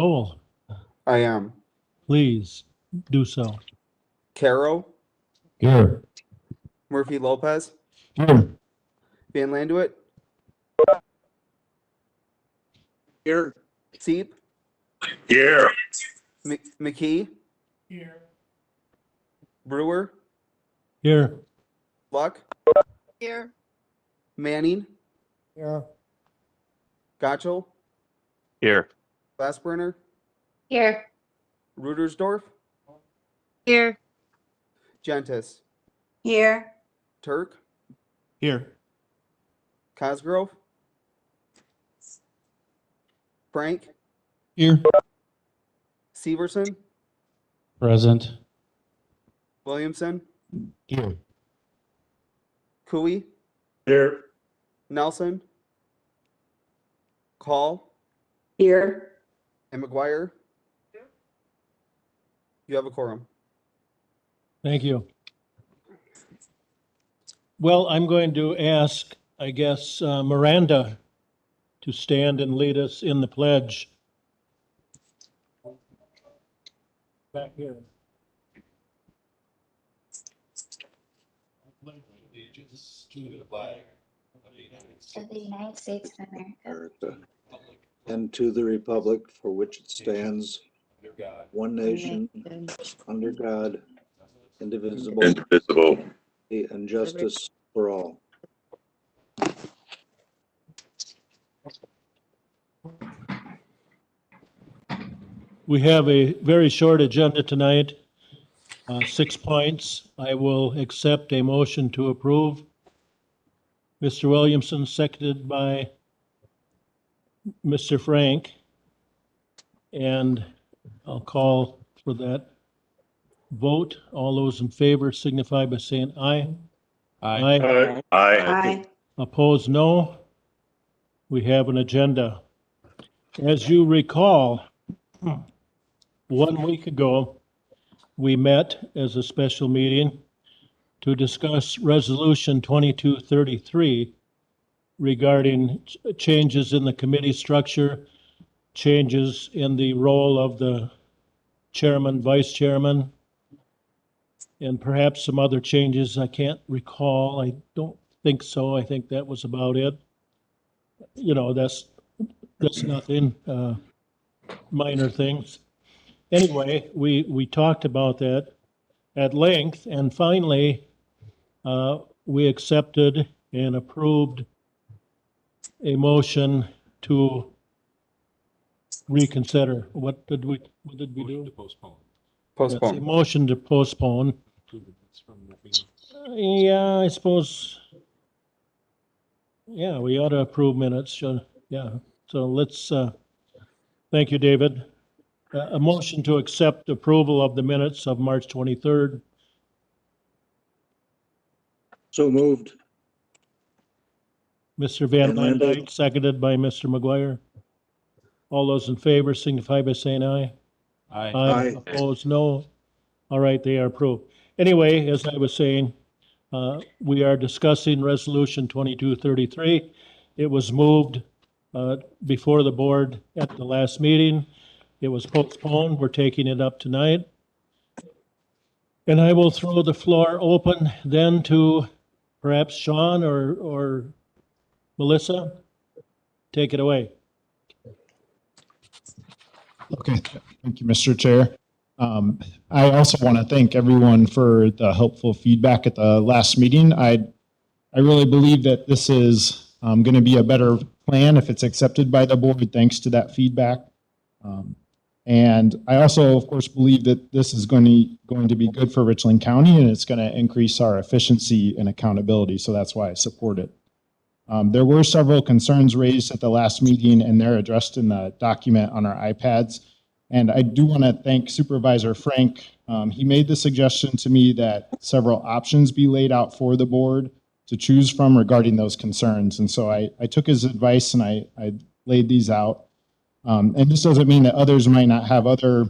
Joel, I am. please do so. Caro, Here. Murphy Lopez, Here. Van Landuit, Here. Seep, Here. McKee, Here. Brewer, Here. Luck, Here. Manning, Here. Gotchel, Here. Glassburner, Here. Rudersdorf, Here. Gentis, Here. Turk, Here. Cosgrove, Frank, Here. Severson, Present. Williamson, Here. Cooey, Here. Nelson, Call, Here. and McGuire. You have a quorum. Thank you. Well, I'm going to ask, I guess, Miranda to stand and lead us in the pledge. Back here. Of the United States of America, America, and to the republic for which it stands, one nation, under God, indivisible, and justice for all. We have a very short agenda tonight, 6 points. I will accept a motion to approve. Mr. Williamson, seconded by Mr. Frank. And I'll call for that vote. All those in favor signify by saying aye. Aye. Aye. Opposed, no. We have an agenda. As you recall, 1 week ago, we met as a special meeting to discuss Resolution 2233 regarding changes in the committee structure, changes in the role of the chairman, vice chairman, and perhaps some other changes I can't recall. I don't think so. I think that was about it. You know, that's nothing, minor things. Anyway, we talked about that at length, and finally, we accepted and approved a motion to reconsider. What did we do? Yes, a Postpone. motion to postpone. Yeah, I suppose. Yeah, we ought to approve minutes. Yeah, so let's, thank you, David. A motion to accept approval of the minutes of March 23rd. So moved. Mr. Van Van Landuit. Landuit, seconded by Mr. McGuire. All those in favor signify by saying aye. Aye. Opposed, no. All right, they are approved. Anyway, as I was saying, we are discussing Resolution 2233. It was moved before the board at the last meeting. It was postponed. We're taking it up tonight. And I will throw the floor open then to perhaps Sean or Melissa. Take it away. Okay, thank you, Mr. Chair. I also want to thank everyone for the helpful feedback at the last meeting. I really believe that this is going to be a better plan if it's accepted by the board, thanks to that feedback. And I also, of course, believe that this is going to be good for Richland County, and it's going to increase our efficiency and accountability. So that's why I support it. There were several concerns raised at the last meeting, and they're addressed in the document on our iPads. And I do want to thank Supervisor Frank. He made the suggestion to me that several options be laid out for the board to choose from regarding those concerns. And so I took his advice and I laid these out. And this doesn't mean that others might not have other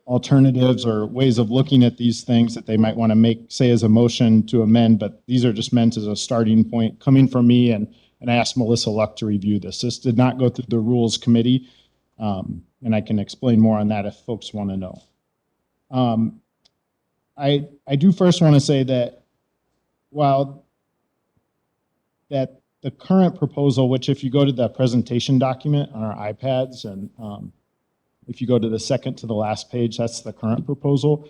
alternatives or ways of looking at these things that they might want to make, say, as a motion to amend, but these are just meant as a starting point coming from me, and I asked Melissa Luck to review this. This did not go through the Rules Committee. And I can explain more on that if folks want to know. I do first want to say that while that the current proposal, which if you go to the presentation document on our iPads and if you go to the second to the last page, that's the current proposal.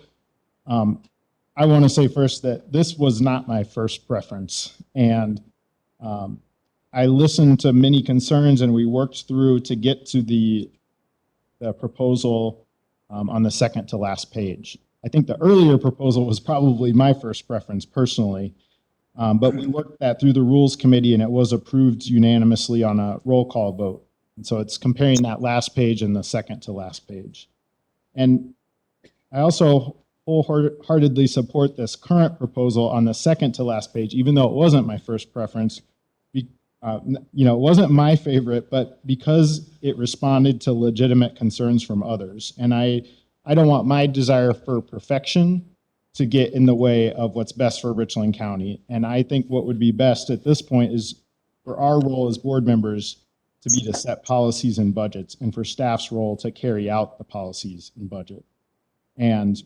I want to say first that this was not my first preference. And I listened to many concerns and we worked through to get to the proposal on the second to last page. I think the earlier proposal was probably my first preference personally, but we worked that through the Rules Committee and it was approved unanimously on a roll call vote. And so it's comparing that last page and the second to last page. And I also wholeheartedly support this current proposal on the second to last page, even though it wasn't my first preference. It wasn't my favorite, but because it responded to legitimate concerns from others. And I don't want my desire for perfection to get in the way of what's best for Richland County. And I think what would be best at this point is for our role as board members to be to set policies and budgets, and for staff's role to carry out the policies and budget. And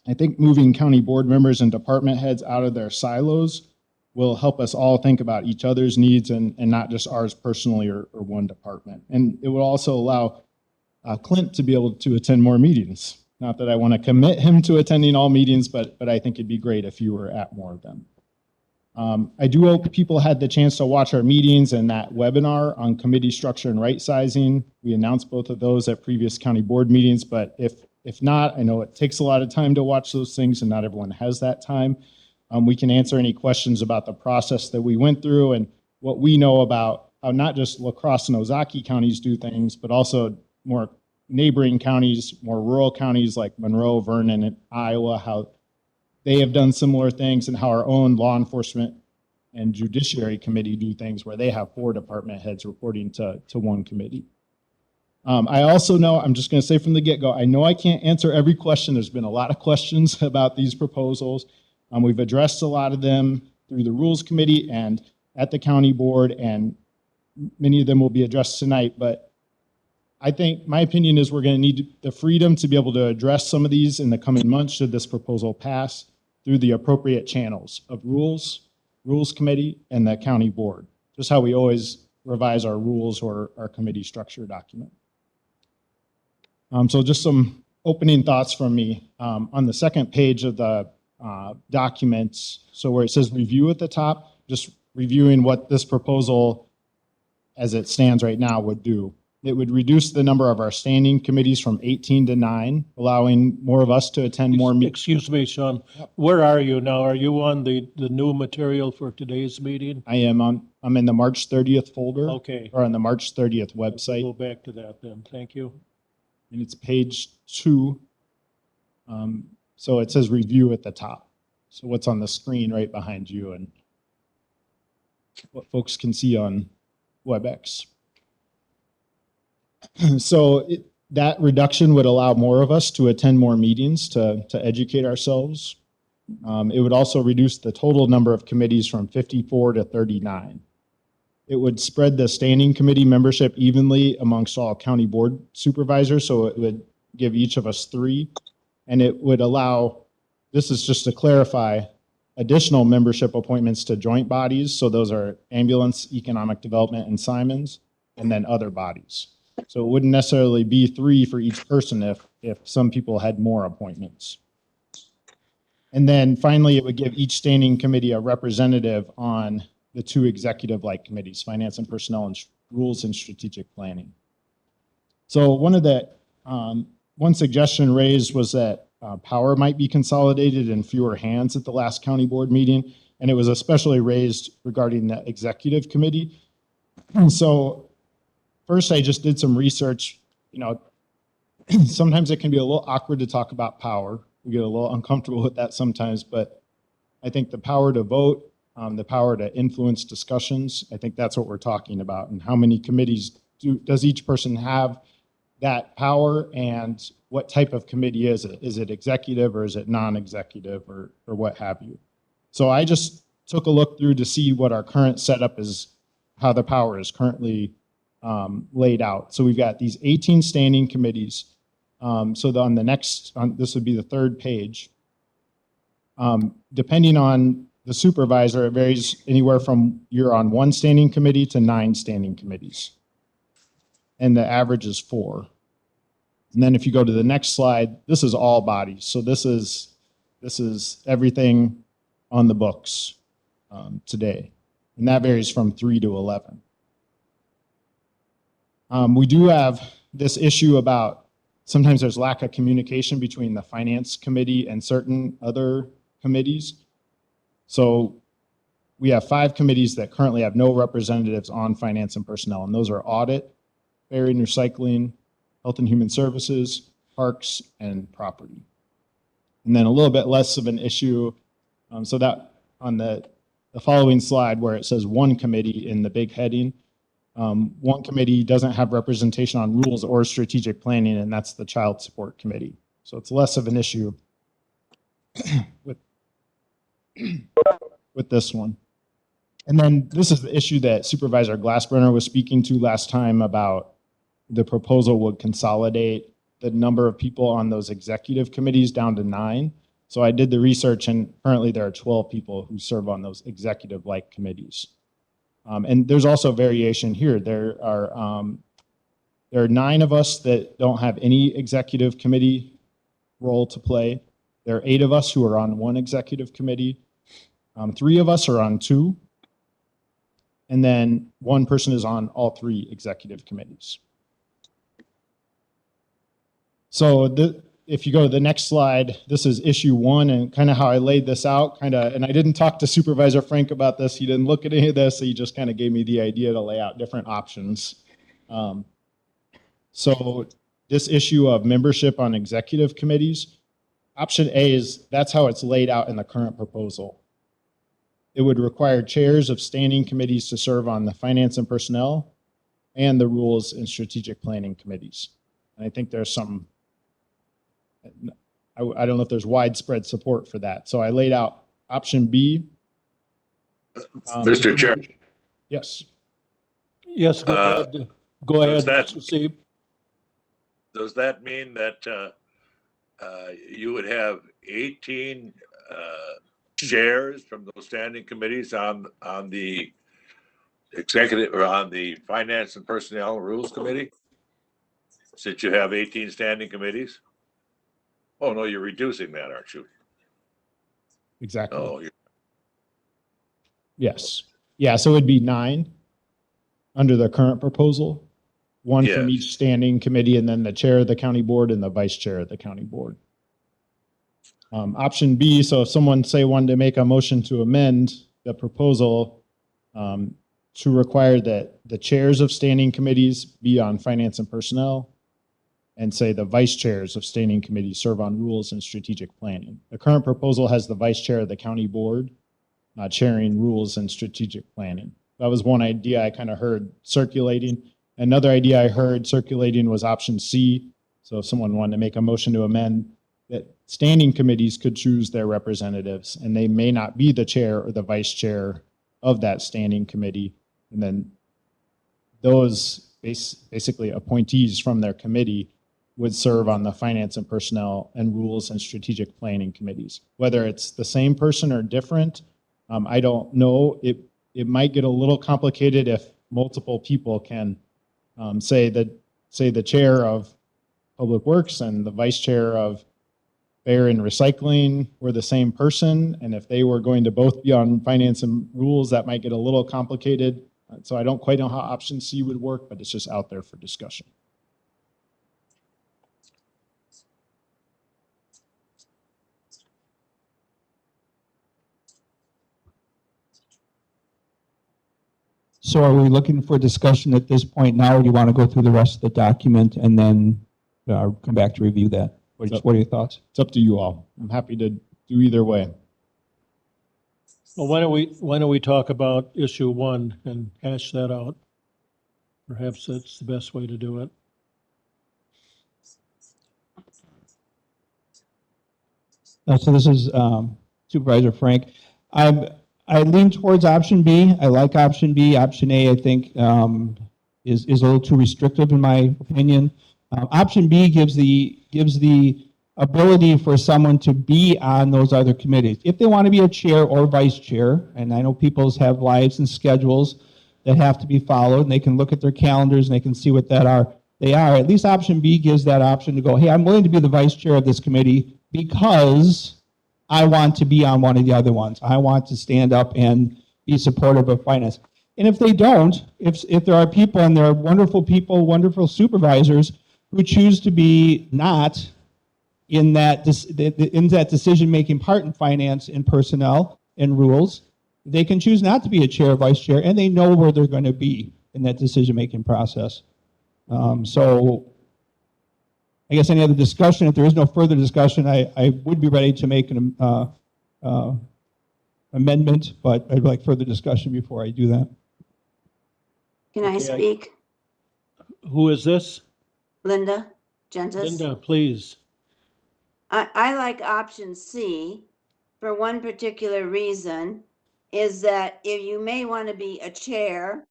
I think moving county board members and department heads out of their silos will help us all think about each other's needs and not just ours personally or one department. And it will also allow Clint to be able to attend more meetings. Not that I want to commit him to attending all meetings, but I think it'd be great if you were at more of them. I do hope people had the chance to watch our meetings and that webinar on committee structure and right sizing. We announced both of those at previous county board meetings, but if not, I know it takes a lot of time to watch those things and not everyone has that time. We can answer any questions about the process that we went through and what we know about how not just La Crosse and Ozaukee counties do things, but also more neighboring counties, more rural counties like Monroe, Vernon, and Iowa, how they have done similar things, and how our own law enforcement and judiciary committee do things where they have 4 department heads reporting to one committee. I also know, I'm just going to say from the get-go, I know I can't answer every question. There's been a lot of questions about these proposals. We've addressed a lot of them through the Rules Committee and at the county board, and many of them will be addressed tonight. But I think my opinion is we're going to need the freedom to be able to address some of these in the coming months should this proposal pass through the appropriate channels of Rules Committee, and the county board, just how we always revise our rules or our committee structure document. So just some opening thoughts from me. On the second page of the documents, so where it says review at the top, just reviewing what this proposal as it stands right now would do. It would reduce the number of our standing committees from 18 to 9, allowing more of us to attend more meetings. Excuse me, Sean. Where are you now? Are you on the new material for today's meeting? I'm in the March 30th folder. Okay. Or on the March 30th website. Go back to that then. Thank you. And it's page 2. So it says review at the top. So what's on the screen right behind you and what folks can see on WebEx. So that reduction would allow more of us to attend more meetings to educate ourselves. It would also reduce the total number of committees from 54 to 39. It would spread the standing committee membership evenly amongst all county board supervisors, so it would give each of us 3. And it would allow, this is just to clarify, additional membership appointments to joint bodies. So those are ambulance, economic development, and Simons, and then other bodies. So it wouldn't necessarily be 3 for each person if some people had more appointments. And then finally, it would give each standing committee a representative on the 2 executive-like committees, Finance and Personnel and Rules and Strategic Planning. So one suggestion raised was that power might be consolidated in fewer hands at the last county board meeting, and it was especially raised regarding the executive committee. And so first, I just did some research. Sometimes it can be a little awkward to talk about power. We get a little uncomfortable with that sometimes, but I think the power to vote, the power to influence discussions, I think that's what we're talking about. And how many committees does each person have that power, and what type of committee is it? Is it executive or is it non-executive or what have you? So I just took a look through to see what our current setup is, how the power is currently laid out. So we've got these 18 standing committees. On the next, this would be the third page. Depending on the supervisor, it varies anywhere from you're on 1 standing committee to 9 standing committees. And the average is 4. And then if you go to the next slide, this is all bodies. So this is everything on the books today. And that varies from 3 to 11. We do have this issue about sometimes there's lack of communication between the finance committee and certain other committees. So we have 5 committees that currently have no representatives on finance and personnel, and those are audit, buried and recycling, health and human services, parks, and property. And then a little bit less of an issue, so that on the following slide where it says 1 committee in the big heading, 1 committee doesn't have representation on rules or strategic planning, and that's the child support committee. So it's less of an issue with this one. And then this is the issue that Supervisor Glassbrenner was speaking to last time about the proposal would consolidate the number of people on those executive committees down to 9. So I did the research, and currently there are 12 people who serve on those executive-like committees. And there's also variation here. There are 9 of us that don't have any executive committee role to play. There are 8 of us who are on 1 executive committee. 3 of us are on 2. And then 1 person is on all 3 executive committees. So if you go to the next slide, this is issue 1 and kind of how I laid this out, and I didn't talk to Supervisor Frank about this. He didn't look at any of this. He just kind of gave me the idea to lay out different options. So this issue of membership on executive committees, option A that's how it's laid out in the current proposal. It would require chairs of standing committees to serve on the finance and personnel and the rules and strategic planning committees. And I think there's some, I don't know if there's widespread support for that. So I laid out option B. Mr. Chair, Yes. Yes, go ahead. Go ahead, Mr. Sieb. does that mean that you would have 18 chairs from those standing committees on the executive or on the finance and personnel rules committee? Since you have 18 standing committees? Oh, no, you're reducing that, aren't you? Exactly. Oh, Yes. Yeah, so it would be 9 under the current proposal, 1 from Yes. each standing committee, and then the chair of the county board and the vice chair of the county board. Option B, so if someone wanted to make a motion to amend the proposal to require that the chairs of standing committees be on finance and personnel, and say the vice chairs of standing committees serve on rules and strategic planning. The current proposal has the vice chair of the county board chairing rules and strategic planning. That was one idea I kind of heard circulating. Another idea I heard circulating was option C. So if someone wanted to make a motion to amend, that standing committees could choose their representatives, and they may not be the chair or the vice chair of that standing committee. And then those basically appointees from their committee would serve on the finance and personnel and rules and strategic planning committees. Whether it's the same person or different, I don't know. It might get a little complicated if multiple people can say the chair of Public Works and the vice chair of Fair and Recycling were the same person, and if they were going to both be on finance and rules, that might get a little complicated. So I don't quite know how option C would work, but it's just out there for discussion. So are we looking for discussion at this point now, or do you want to go through the rest of the document and then come back to review that? What are your thoughts? It's up to you all. I'm happy to do either way. Well, why don't we talk about issue 1 and hash that out? Perhaps that's the best way to do it. So this is Supervisor Frank. I lean towards option B. I like option B. Option A, I think, is a little too restrictive in my opinion. Option B gives the ability for someone to be on those other committees. If they want to be a chair or vice chair, and I know people's have lives and schedules that have to be followed, and they can look at their calendars and they can see what they are. At least option B gives that option to go, hey, I'm willing to be the vice chair of this committee because I want to be on one of the other ones. I want to stand up and be supportive of finance. And if they don't, if there are people, and there are wonderful people, wonderful supervisors who choose to be not in that decision-making part in finance and personnel and rules, they can choose not to be a chair or vice chair, and they know where they're going to be in that decision-making process. So I guess any other discussion, if there is no further discussion, I would be ready to make an amendment, but I'd like further discussion before I do that. Can I Okay, speak? Who is this? Linda Gentis? Linda, please. I like option C for one particular reason, is that if you may want to be a chair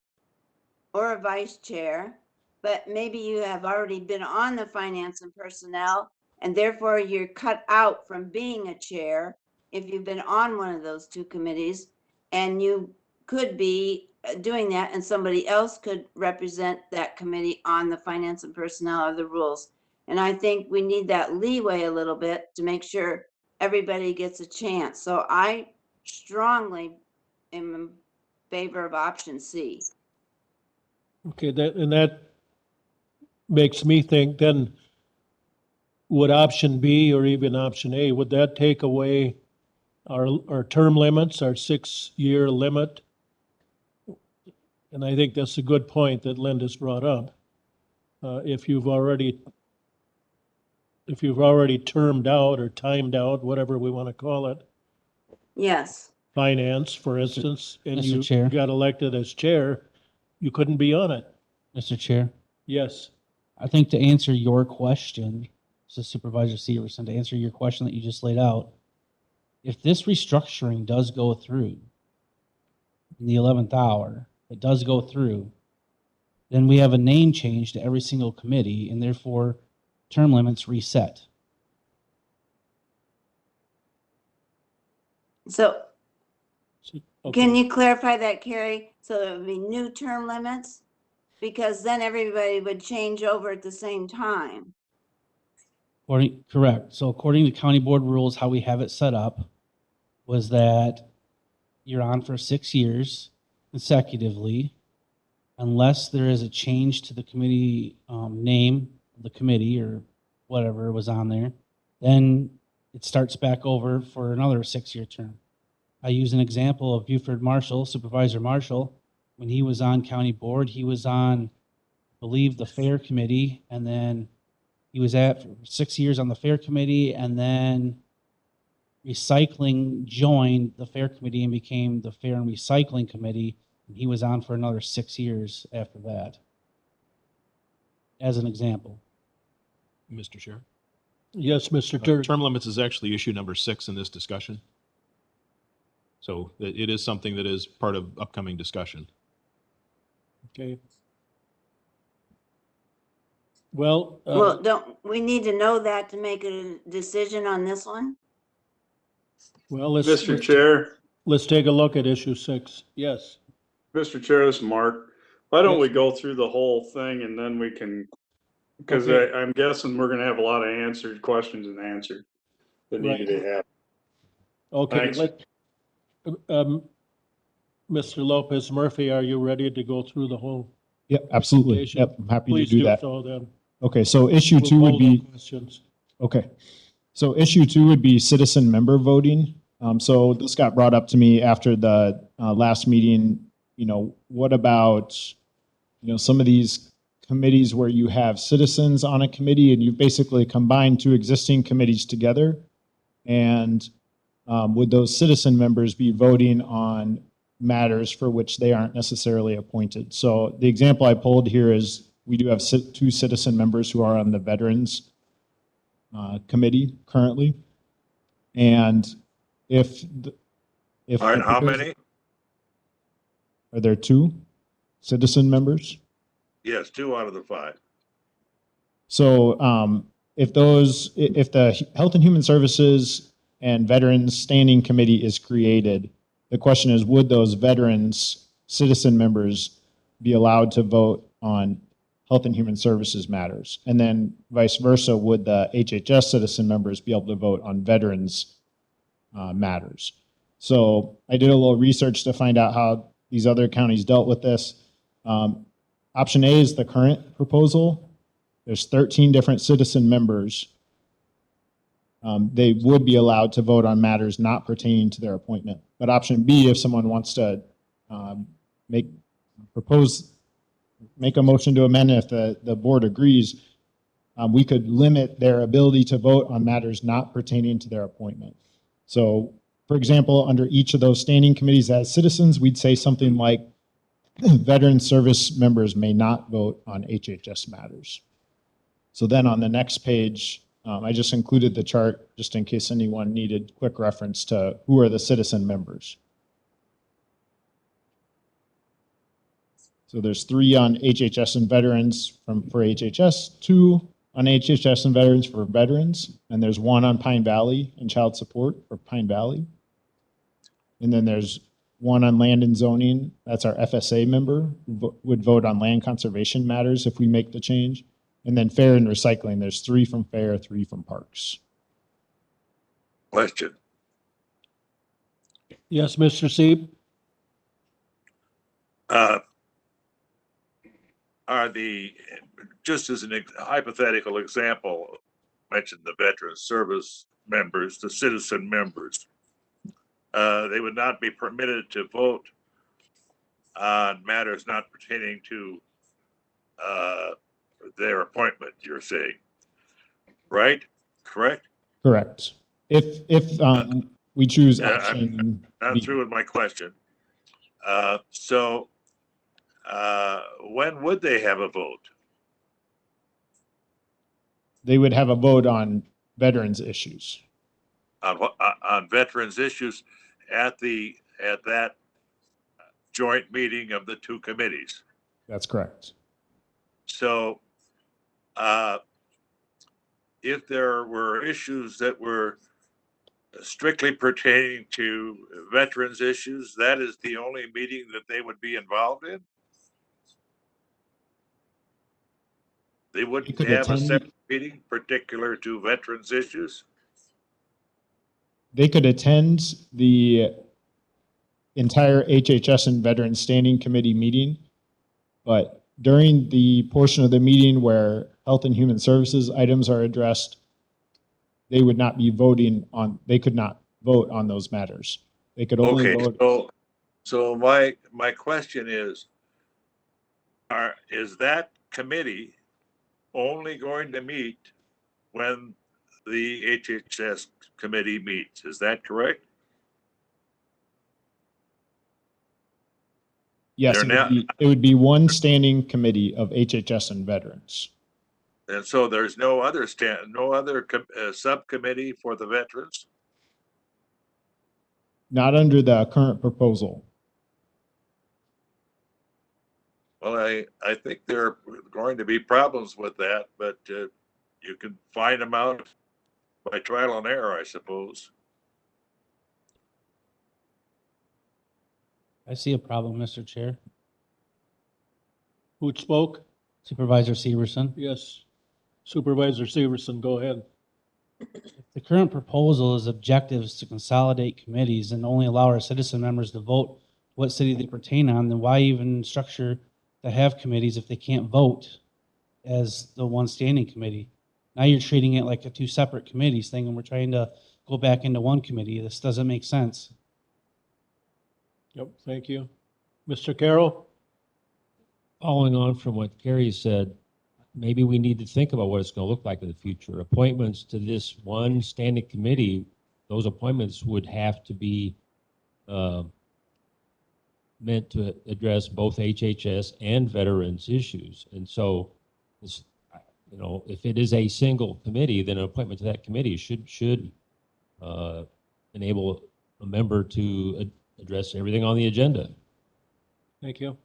or a vice chair, but maybe you have already been on the finance and personnel, and therefore you're cut out from being a chair if you've been on one of those two committees, and you could be doing that, and somebody else could represent that committee on the finance and personnel or the rules. And I think we need that leeway a little bit to make sure everybody gets a chance. So I strongly am in favor of option C. Okay, that makes me think then, would option B or even option A, would that take away our term limits, our 6-year limit? And I think that's a good point that Linda's brought up. If you've already termed out or timed out, whatever we want to call it, Yes. finance, for instance, and Mr. you Chair. got elected as chair, you couldn't be on it. Mr. Chair, Yes. I think to answer your question, so Supervisor Severson, to answer your question that you just laid out, if this restructuring does go through in the 11th hour, it does go through, then we have a name change to every single committee, and therefore term limits reset. So Okay. can you clarify that, Carrie? So there would be new term limits? Because then everybody would change over at the same time. Correct. So according to county board rules, how we have it set up was that you're on for 6 years consecutively, unless there is a change to the committee name of the committee or whatever was on there, then it starts back over for another 6-year term. I use an example of Buford Marshall, Supervisor Marshall. When he was on county board, he was on, I believe, the fair committee, and then he was at for 6 years on the fair committee, and then recycling joined the fair committee and became the fair and recycling committee, and he was on for another 6 years after that, as an example. Mr. Chair. Yes, Mr. Turk. Term limits is actually issue number 6 in this discussion. So it is something that is part of upcoming discussion. Okay. Well, Well, don't we need to know that to make a decision on this one? well, let's Mr. Chair, let's take a look at issue 6. Yes. Mr. Chair, this is Mark. Why don't Yes. we go through the whole thing and then we can, because Okay. I'm guessing we're gonna have a lot of answered questions and answered that need to be had. Okay. Thanks. Mr. Lopez Murphy, are you ready to go through the whole? Yep, absolutely. presentation? Yep, I'm happy to Please do do that. so then. Okay, so issue We'll 2 would hold on be, questions. okay. So issue 2 would be citizen member voting. So this got brought up to me after the last meeting. You know, what about, some of these committees where you have citizens on a committee and you've basically combined 2 existing committees together? And would those citizen members be voting on matters for which they aren't necessarily appointed? So the example I pulled here is we do have 2 citizen members who are on the Veterans Committee currently. And if All right, how many? Are there 2 citizen members? Yes, 2 out of the 5. So if the Health and Human Services and Veterans Standing Committee is created, the question is, would those veterans citizen members be allowed to vote on Health and Human Services matters? And then vice versa, would the HHS citizen members be able to vote on veterans matters? So I did a little research to find out how these other counties dealt with this. Option A is the current proposal. There's 13 different citizen members. They would be allowed to vote on matters not pertaining to their appointment. But option B, if someone wants to make a motion to amend, if the board agrees, we could limit their ability to vote on matters not pertaining to their appointment. So, for example, under each of those standing committees as citizens, we'd say something like, veteran service members may not vote on HHS matters. So then on the next page, I just included the chart just in case anyone needed quick reference to who are the citizen members. So there's 3 on HHS and veterans for HHS, 2 on HHS and veterans for veterans, and there's 1 on Pine Valley and child support for Pine Valley. And then there's 1 on land and zoning. That's our FSA member who would vote on land conservation matters if we make the change. And then fair and recycling, there's 3 from fair, 3 from parks. Question. Yes, Mr. Sieb? Are just as a hypothetical example, mentioned the veteran service members, the citizen members, they would not be permitted to vote on matters not pertaining to their appointment, you're saying, right? Correct? Correct. If we choose option I'm B. through with my question. So when would they have a vote? They would have a vote on veterans issues. On veterans issues at that joint meeting of the 2 committees. That's correct. So if there were issues that were strictly pertaining to veterans issues, that is the only meeting that they would be involved in? They wouldn't have a separate meeting particular to veterans issues? They could attend the entire HHS and Veterans Standing Committee meeting, but during the portion of the meeting where Health and Human Services items are addressed, they would not be voting on, they could not vote on those matters. They could only vote. So my question is that committee only going to meet when the HHS committee meets? Is that correct? Yes, it would be one standing committee of HHS and veterans. And so there's no other subcommittee for the veterans? Not under the current proposal. Well, I think there are going to be problems with that, but you can find them out by trial and error, I suppose. I see a problem, Mr. Chair. Who spoke? Supervisor Severson. Yes. Supervisor Severson, go ahead. The current proposal is objectives to consolidate committees and only allow our citizen members to vote what city they pertain on, then why even structure to have committees if they can't vote as the one standing committee? Now you're treating it like a 2 separate committees thing, and we're trying to go back into one committee. This doesn't make sense. Yep, thank you. Mr. Carroll? Following on from what Gary said, maybe we need to think about what it's going to look like in the future. Appointments to this one standing committee, those appointments would have to be meant to address both HHS and veterans issues. And so, if it is a single committee, then an appointment to that committee should enable a member to address everything on the agenda. Thank you.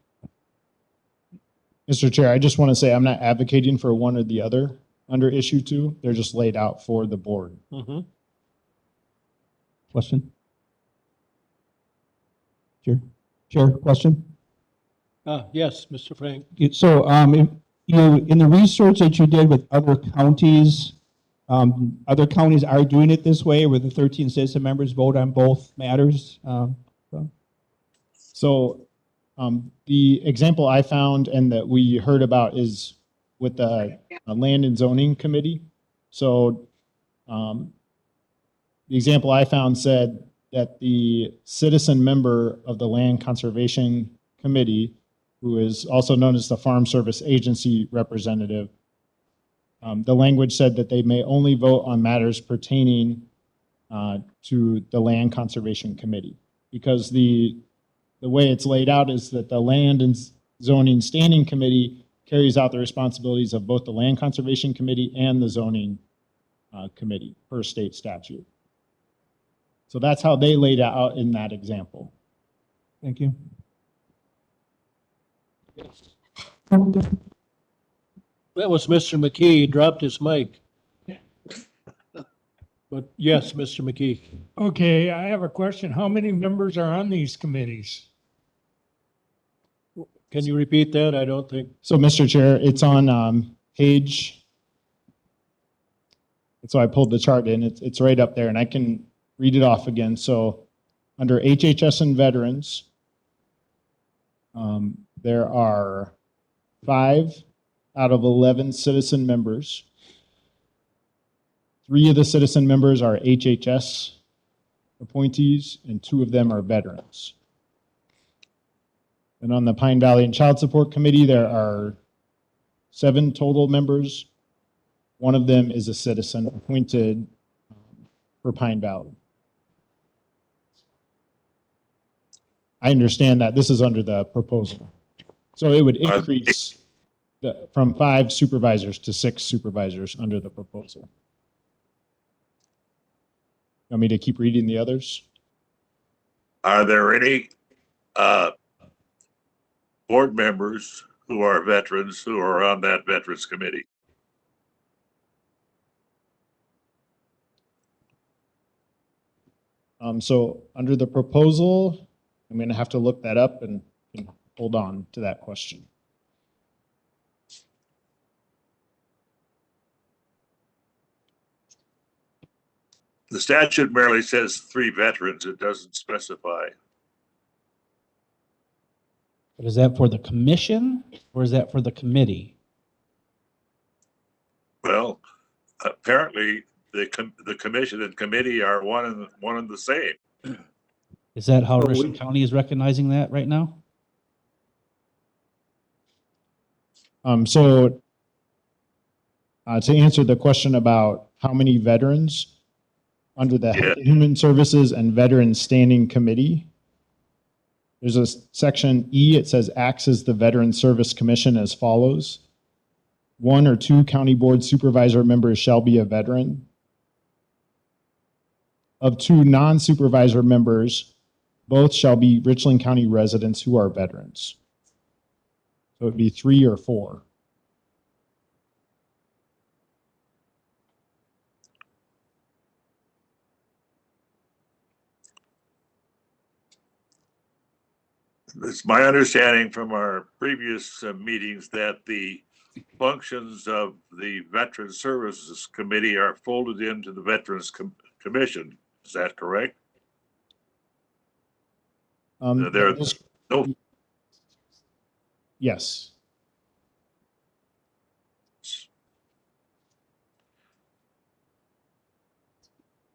Mr. Chair, I just want to say I'm not advocating for one or the other under issue 2. They're just laid out for the board. Mhm. Question? Chair, question? Yes, Mr. Frank. So, in the research that you did with other counties are doing it this way, where the 13 citizen members vote on both matters. So the example I found and that we heard about is with the Land and Zoning Committee. So the example I found said that the citizen member of the Land Conservation Committee, who is also known as the Farm Service Agency representative, the language said that they may only vote on matters pertaining to the Land Conservation Committee, because the way it's laid out is that the Land and Zoning Standing Committee carries out the responsibilities of both the Land Conservation Committee and the Zoning Committee per state statute. So that's how they laid it out in that example. Thank you. That was Mr. McKee. He dropped his mic. But yes, Mr. McKee. Okay, I have a question. How many members are on these committees? Can you repeat that? I don't think. So, Mr. Chair, it's on page. So I pulled the chart in. It's right up there, and I can read it off again. So, under HHS and veterans, there are 5 out of 11 citizen members. 3 of the citizen members are HHS appointees, and 2 of them are veterans. And on the Pine Valley and Child Support Committee, there are 7 total members. 1 of them is a citizen appointed for Pine Valley. I understand that this is under the proposal. So it would increase from 5 supervisors to 6 supervisors under the proposal. Want me to keep reading the others? Are there any board members who are veterans who are on that Veterans Committee? So under the proposal, I'm going to have to look that up and hold on to that question. The statute merely says 3 veterans. It doesn't specify. But is that for the commission or is that for the committee? Well, apparently the commission and committee are one and the same. Is that how Well, Richland County is recognizing that right now? So to answer the question about how many veterans under the Human Services and Veterans Standing Committee, there's a section E, it says acts as the Veteran Service Commission as follows. 1 or 2 county board supervisor members shall be a veteran. Of 2 non-supervisor members, both shall be Richland County residents who are veterans. So it'd be 3 or 4. It's my understanding from our previous meetings that the functions of the Veteran Services Committee are folded into the Veterans Commission. Is that correct? There's no. Yes.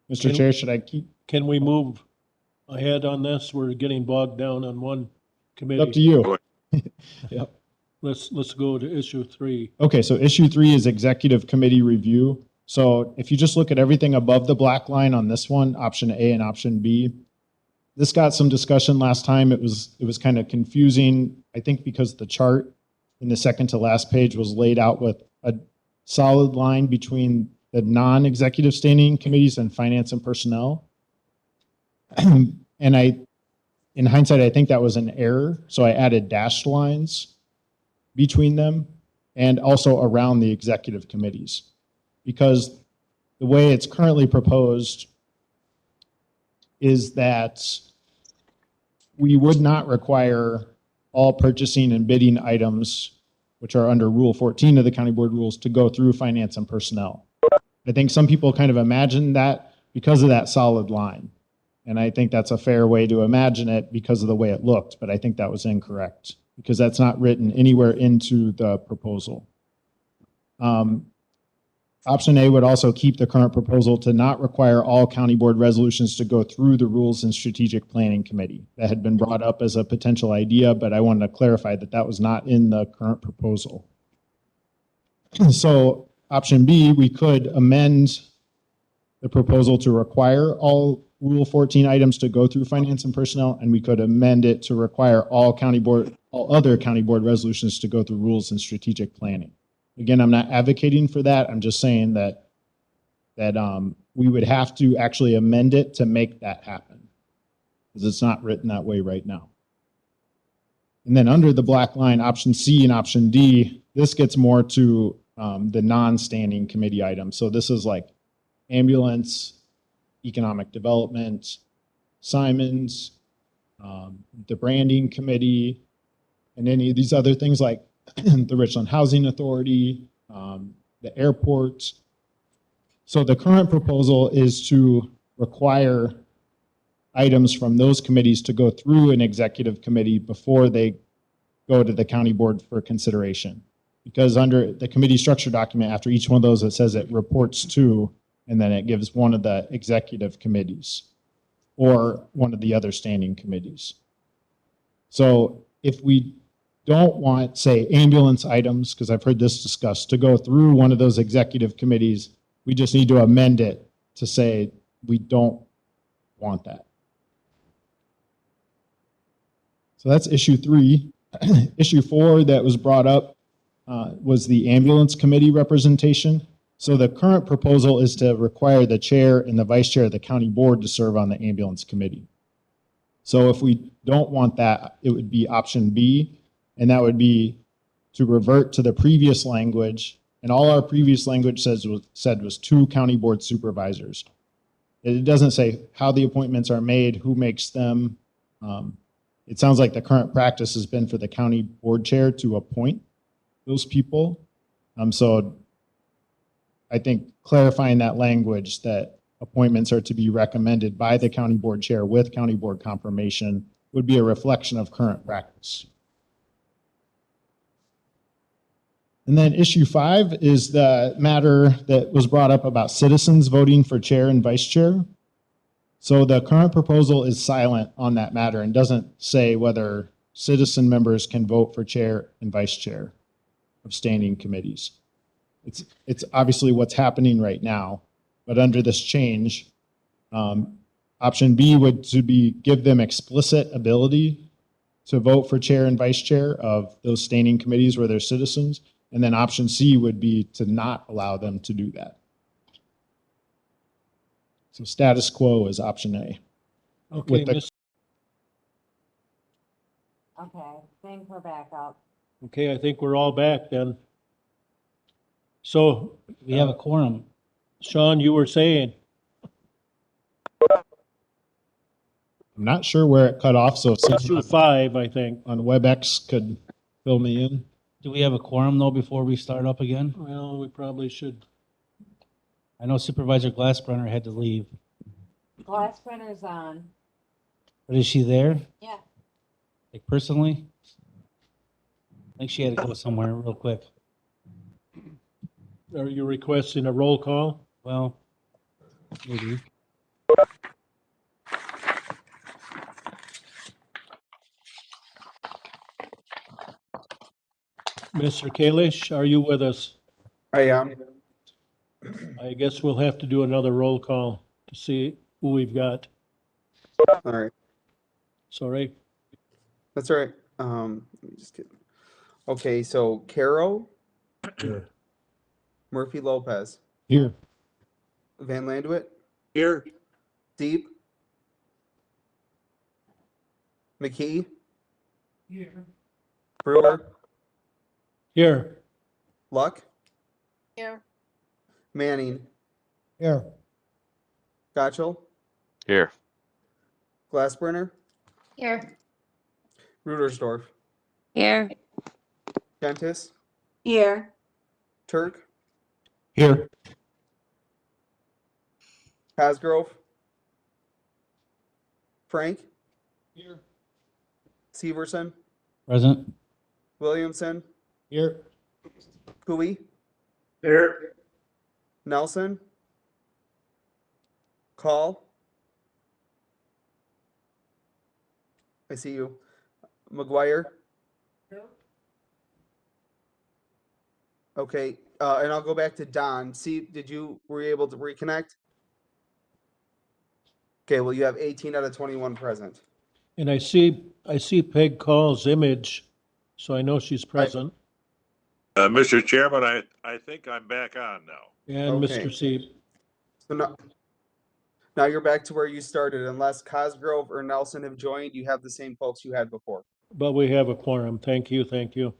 Mr. Chair, should I keep? Can we move ahead on this? We're getting bogged down on one committee. Up to you. Yep. Let's go to issue 3. Okay, so issue 3 is executive committee review. So if you just look at everything above the black line on this one, option A and option B, this got some discussion last time. It was kind of confusing, I think, because the chart in the second to last page was laid out with a solid line between the non-executive standing committees and finance and personnel. And in hindsight, I think that was an error. So I added dashed lines. between them and also around the executive committees. Because the way it's currently proposed is that we would not require all purchasing and bidding items, which are under Rule 14 of the County Board rules, to go through finance and personnel. I think some people kind of imagine that because of that solid line. And I think that's a fair way to imagine it because of the way it looked, but I think that was incorrect because that's not written anywhere into the proposal. Option A would also keep the current proposal to not require all county board resolutions to go through the Rules and Strategic Planning Committee. That had been brought up as a potential idea, but I wanted to clarify that that was not in the current proposal. So option B, we could amend the proposal to require all Rule 14 items to go through finance and personnel, and we could amend it to require all other county board resolutions to go through rules and strategic planning. Again, I'm not advocating for that. I'm just saying that we would have to actually amend it to make that happen because it's not written that way right now. And then under the black line, option C and option D, this gets more to the non-standing committee items. So this is like ambulance, economic development, Simons, the branding committee, and any of these other things like the Richland Housing Authority, the airport. So the current proposal is to require items from those committees to go through an executive committee before they go to the county board for consideration. Because under the committee structure document, after each one of those, it says it reports to, and then it gives one of the executive committees or one of the other standing committees. So if we don't want, say, ambulance items, because I've heard this discussed, to go through one of those executive committees, we just need to amend it to say we don't want that. So that's issue 3. Issue 4 that was brought up was the ambulance committee representation. So the current proposal is to require the chair and the vice chair of the county board to serve on the ambulance committee. So if we don't want that, it would be option B, and that would be to revert to the previous language. And all our previous language said was 2 county board supervisors. It doesn't say how the appointments are made, who makes them. It sounds like the current practice has been for the county board chair to appoint those people. So I think clarifying that language that appointments are to be recommended by the county board chair with county board confirmation would be a reflection of current practice. And then issue 5 is the matter that was brought up about citizens voting for chair and vice chair. So the current proposal is silent on that matter and doesn't say whether citizen members can vote for chair and vice chair of standing committees. It's obviously what's happening right now, but under this change, option B would give them explicit ability to vote for chair and vice chair of those standing committees where they're citizens. And then option C would be to not allow them to do that. So status quo is option A. Okay, Okay, things are back up. Okay, I think we're all back then. So We have a quorum. Sean, you were saying, I'm not sure where it cut off, so if issue someone 5, I think. on WebEx could fill me in. Do we have a quorum though before we start up again? Well, we probably should. I know Supervisor Glassbrenner had to leave, Glassbrenner's on. but is she there? Yeah. Like personally? I think she had to go somewhere real quick. Are you requesting a roll call? Well, maybe. Mr. Kalish, are you with us? I am. I guess we'll have to do another roll call to see who we've got. All right. Sorry. That's all right. Let me just get. Okay, so Caro, Here. Murphy Lopez, Here. Van Landwit, Here. Deep, McKee, Here. Brewer, Here. Luck, Here. Manning, Here. Gotchel, Here. Glassburner, Here. Rudersdorf, Here. Gentis, Here. Turk, Here. Cosgrove, Frank, Here. Severson, Present. Williamson, Here. Cooey, Here. Nelson, Call. I see you. McGuire. Okay, and I'll go back to Don. See, were you able to reconnect? Okay, well, you have 18 out of 21 present. And I see Peg Call's image, so I know she's present. Mr. Chairman, I think I'm back on now. And Okay. Mr. Sieb. So now you're back to where you started. Unless Cosgrove or Nelson have joined, you have the same folks you had before. But we have a quorum. Thank you, thank you.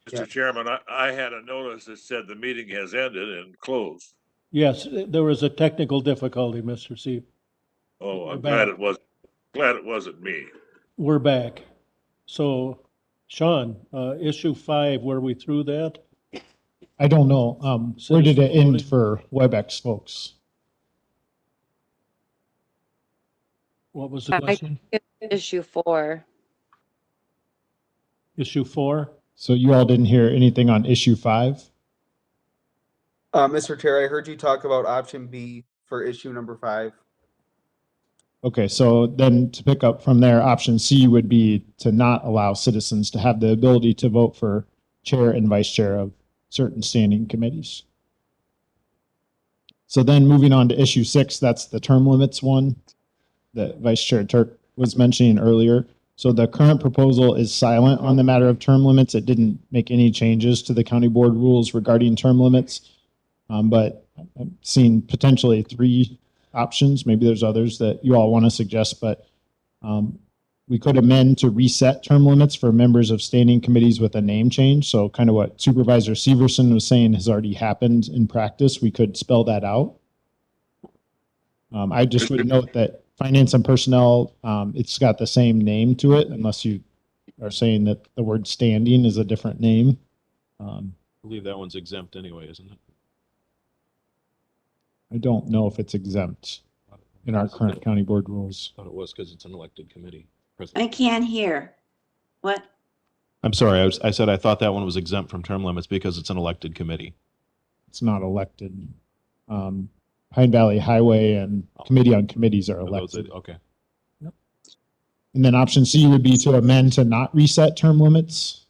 Mr. Yeah. Chairman, I had a notice that said the meeting has ended and closed. Yes, there was a technical difficulty, Mr. Sieb. Oh, We're I'm glad back. it wasn't me. We're back. So, Sean, issue 5, were we through that? I don't know. Where did it Citizen end voting? for WebEx folks? What was the question? Issue 4. Issue 4? So you all didn't hear anything on issue 5? Mr. Chair, I heard you talk about option B for issue number 5. Okay, so then to pick up from there, option C would be to not allow citizens to have the ability to vote for chair and vice chair of certain standing committees. So then moving on to issue 6, that's the term limits one that Vice Chair Turk was mentioning earlier. So the current proposal is silent on the matter of term limits. It didn't make any changes to the county board rules regarding term limits. But I've seen potentially 3 options. Maybe there's others that you all want to suggest, but we could amend to reset term limits for members of standing committees with a name change. So kind of what Supervisor Severson was saying has already happened in practice. We could spell that out. I just would note that finance and personnel, it's got the same name to it, unless you are saying that the word standing is a different name. I believe that one's exempt anyway, isn't it? I don't know if it's exempt in our current county board rules. Thought it was because it's an elected committee. I can't hear. What? I'm sorry, I said I thought that one was exempt from term limits because it's an elected committee. It's not elected. Pine Valley Highway and Committee on Committees are Are those elected. okay. And then option C would be to amend to not reset term limits.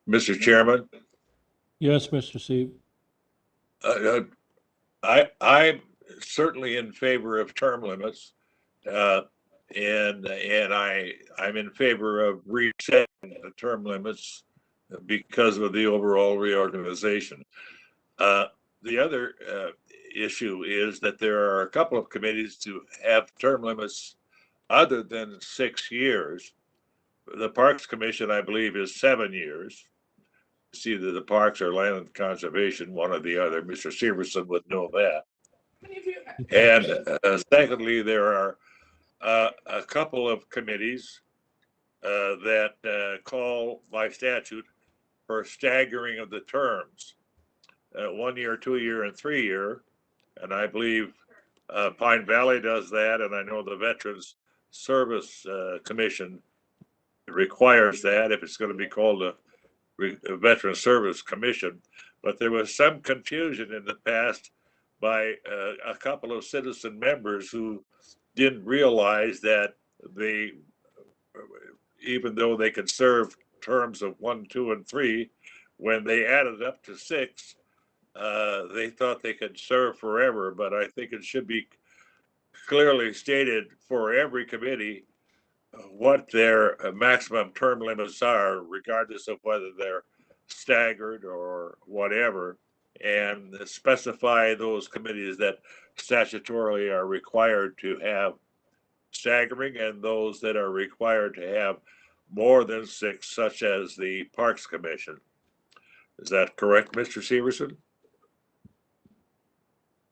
Mr. Chairman, Yes, Mr. Sieb. I'm certainly in favor of term limits. And I'm in favor of resetting the term limits because of the overall reorganization. The other issue is that there are a couple of committees to have term limits other than 6 years. The Parks Commission, I believe, is 7 years. It's either the Parks or Land Conservation, one or the other. Mr. Severson would know that. And secondly, there are a couple of committees that call by statute for staggering of the terms, 1 year, 2 year, and 3 year. And I believe Pine Valley does that, and I know the Veterans Service Commission requires that if it's going to be called a Veteran Service Commission. But there was some confusion in the past by a couple of citizen members who didn't realize that they, even though they could serve terms of 1, 2, and 3, when they added up to 6, they thought they could serve forever. But I think it should be clearly stated for every committee what their maximum term limits are, regardless of whether they're staggered or whatever, and specify those committees that statutorily are required to have staggering and those that are required to have more than 6, such as the Parks Commission. Is that correct, Mr. Severson?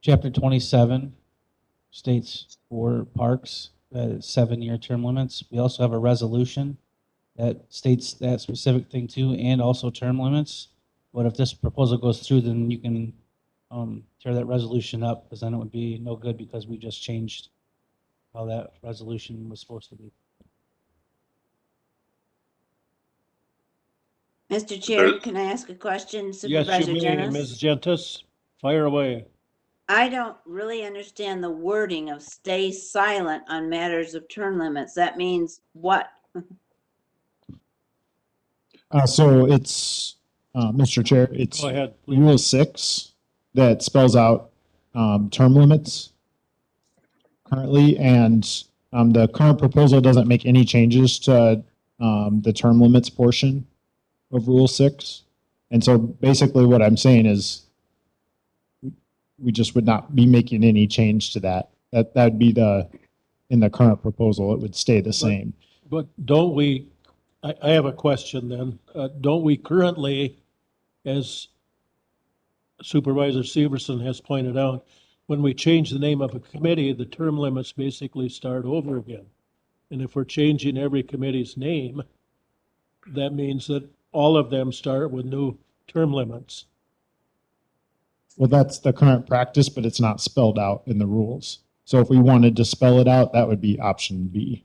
Chapter 27 states for parks that it's 7-year term limits. We also have a resolution that states that specific thing too, and also term limits. But if this proposal goes through, then you can tear that resolution up, because then it would be no good, because we just changed how that resolution was supposed to be. Mr. Chair, can I ask a question, Yes, Supervisor you may, Ms. Jennis? Gentis. Fire away. I don't really understand the wording of stay silent on matters of term limits. That means what? So it's, Mr. Chair, it's Go ahead, please. Rule 6 that spells out term limits currently, and the current proposal doesn't make any changes to the term limits portion of Rule 6. And so basically what I'm saying is we just would not be making any change to that. That'd be in the current proposal, it would stay the same. But don't we, I have a question then. Don't we currently, as Supervisor Severson has pointed out, when we change the name of a committee, the term limits basically start over again. And if we're changing every committee's name, that means that all of them start with new term limits. Well, that's the current practice, but it's not spelled out in the rules. So if we wanted to spell it out, that would be option B,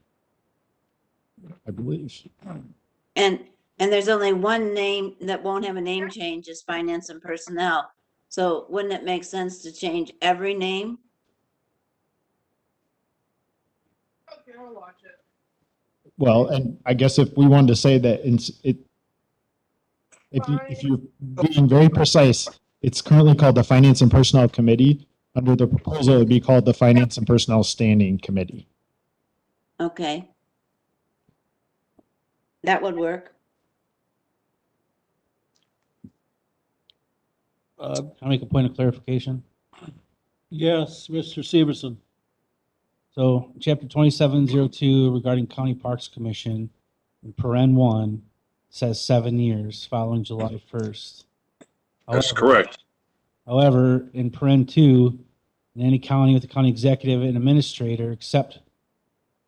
I believe. And there's only one name that won't have a name change, is finance and personnel. So wouldn't it make sense to change every name? Well, and I guess if we wanted to say that if you're being very precise, it's currently called the Finance and Personnel Committee. Under the proposal, it'd be called the Finance and Personnel Standing Committee. Okay. That would work. Can I make a point of clarification? Yes, Mr. Severson. So chapter 2702 regarding County Parks Commission, in paren 1, says 7 years following July 1st. That's correct. However, in paren 2, in any county with a county executive and administrator, except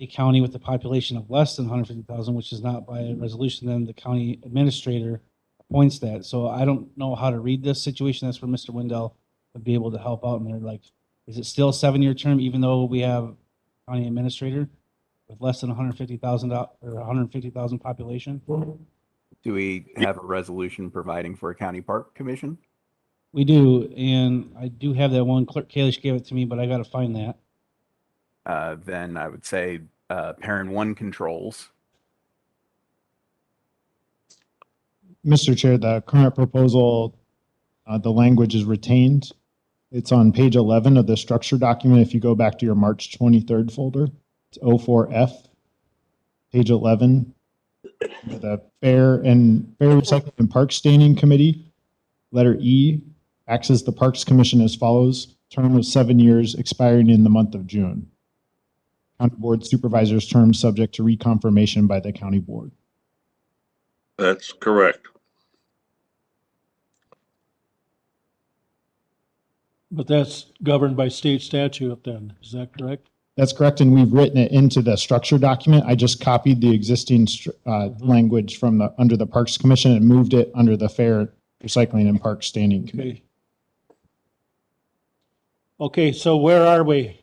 a county with a population of less than 150,000, which is not by a resolution, then the county administrator appoints that. So I don't know how to read this situation. That's where Mr. Wendell would be able to help out. And they're like, is it still a 7-year term, even though we have county administrator with less than 150,000 or 150,000 population? Do we have a resolution providing for a county park commission? We do, and I do have that one. Clerk Kalish gave it to me, but I got to find that. Then I would say parent 1 controls. Mr. Chair, the current proposal, the language is retained. It's on page 11 of the structure document. If you go back to your March 23rd folder, it's 04F, page 11. The Fair Recycling and Parks Standing Committee, letter E, acts as the Parks Commission as follows: term of 7 years expiring in the month of June. County Board Supervisor's term subject to reconfirmation by the County Board. That's correct. But that's governed by state statute then, is that correct? That's correct, and we've written it into the structure document. I just copied the existing language from under the Parks Commission and moved it under the Fair Recycling and Parks Standing Committee. Okay, so where are we?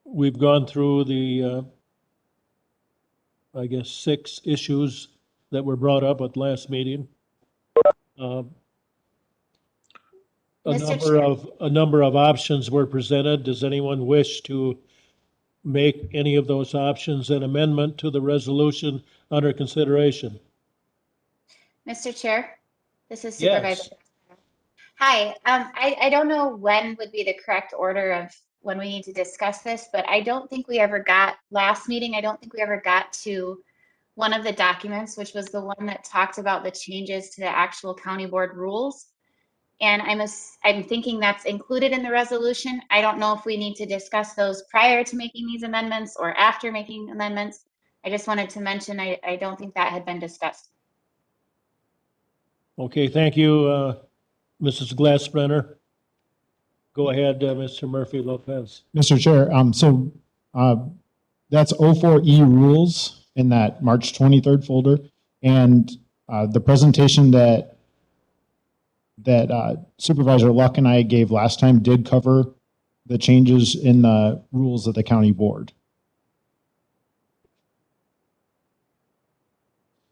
We've gone through the, I guess, 6 issues that were brought up at last meeting. A number of options were presented. Does anyone wish to make any of those options an amendment to the resolution under consideration? Mr. Chair, this is Yes. Supervisor. Hi, I don't know when would be the correct order of when we need to discuss this, but I don't think we ever got, last meeting, I don't think we ever got to one of the documents, which was the one that talked about the changes to the actual county board rules. And I'm thinking that's included in the resolution. I don't know if we need to discuss those prior to making these amendments or after making amendments. I just wanted to mention, I don't think that had been discussed. Okay, thank you, Mrs. Glassbrenner. Go ahead, Mr. Murphy Lopez. Mr. Chair, that's 04E rules in that March 23rd folder. And the presentation that Supervisor Luck and I gave last time did cover the changes in the rules of the county board.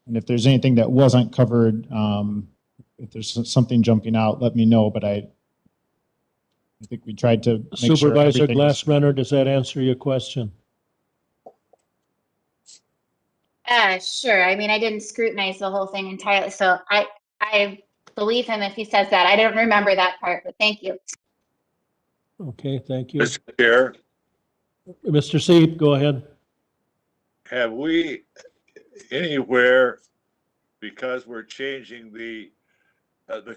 And if there's anything that wasn't covered, if there's something jumping out, let me know, but I think we tried to make sure Supervisor everything was- Glassbrenner, does that answer your question? Sure. I mean, I didn't scrutinize the whole thing entirely, so I believe him if he says that. I don't remember that part, but thank you. Okay, thank you. Mr. Chair, Mr. Seep, go ahead. have we anywhere, because we're changing the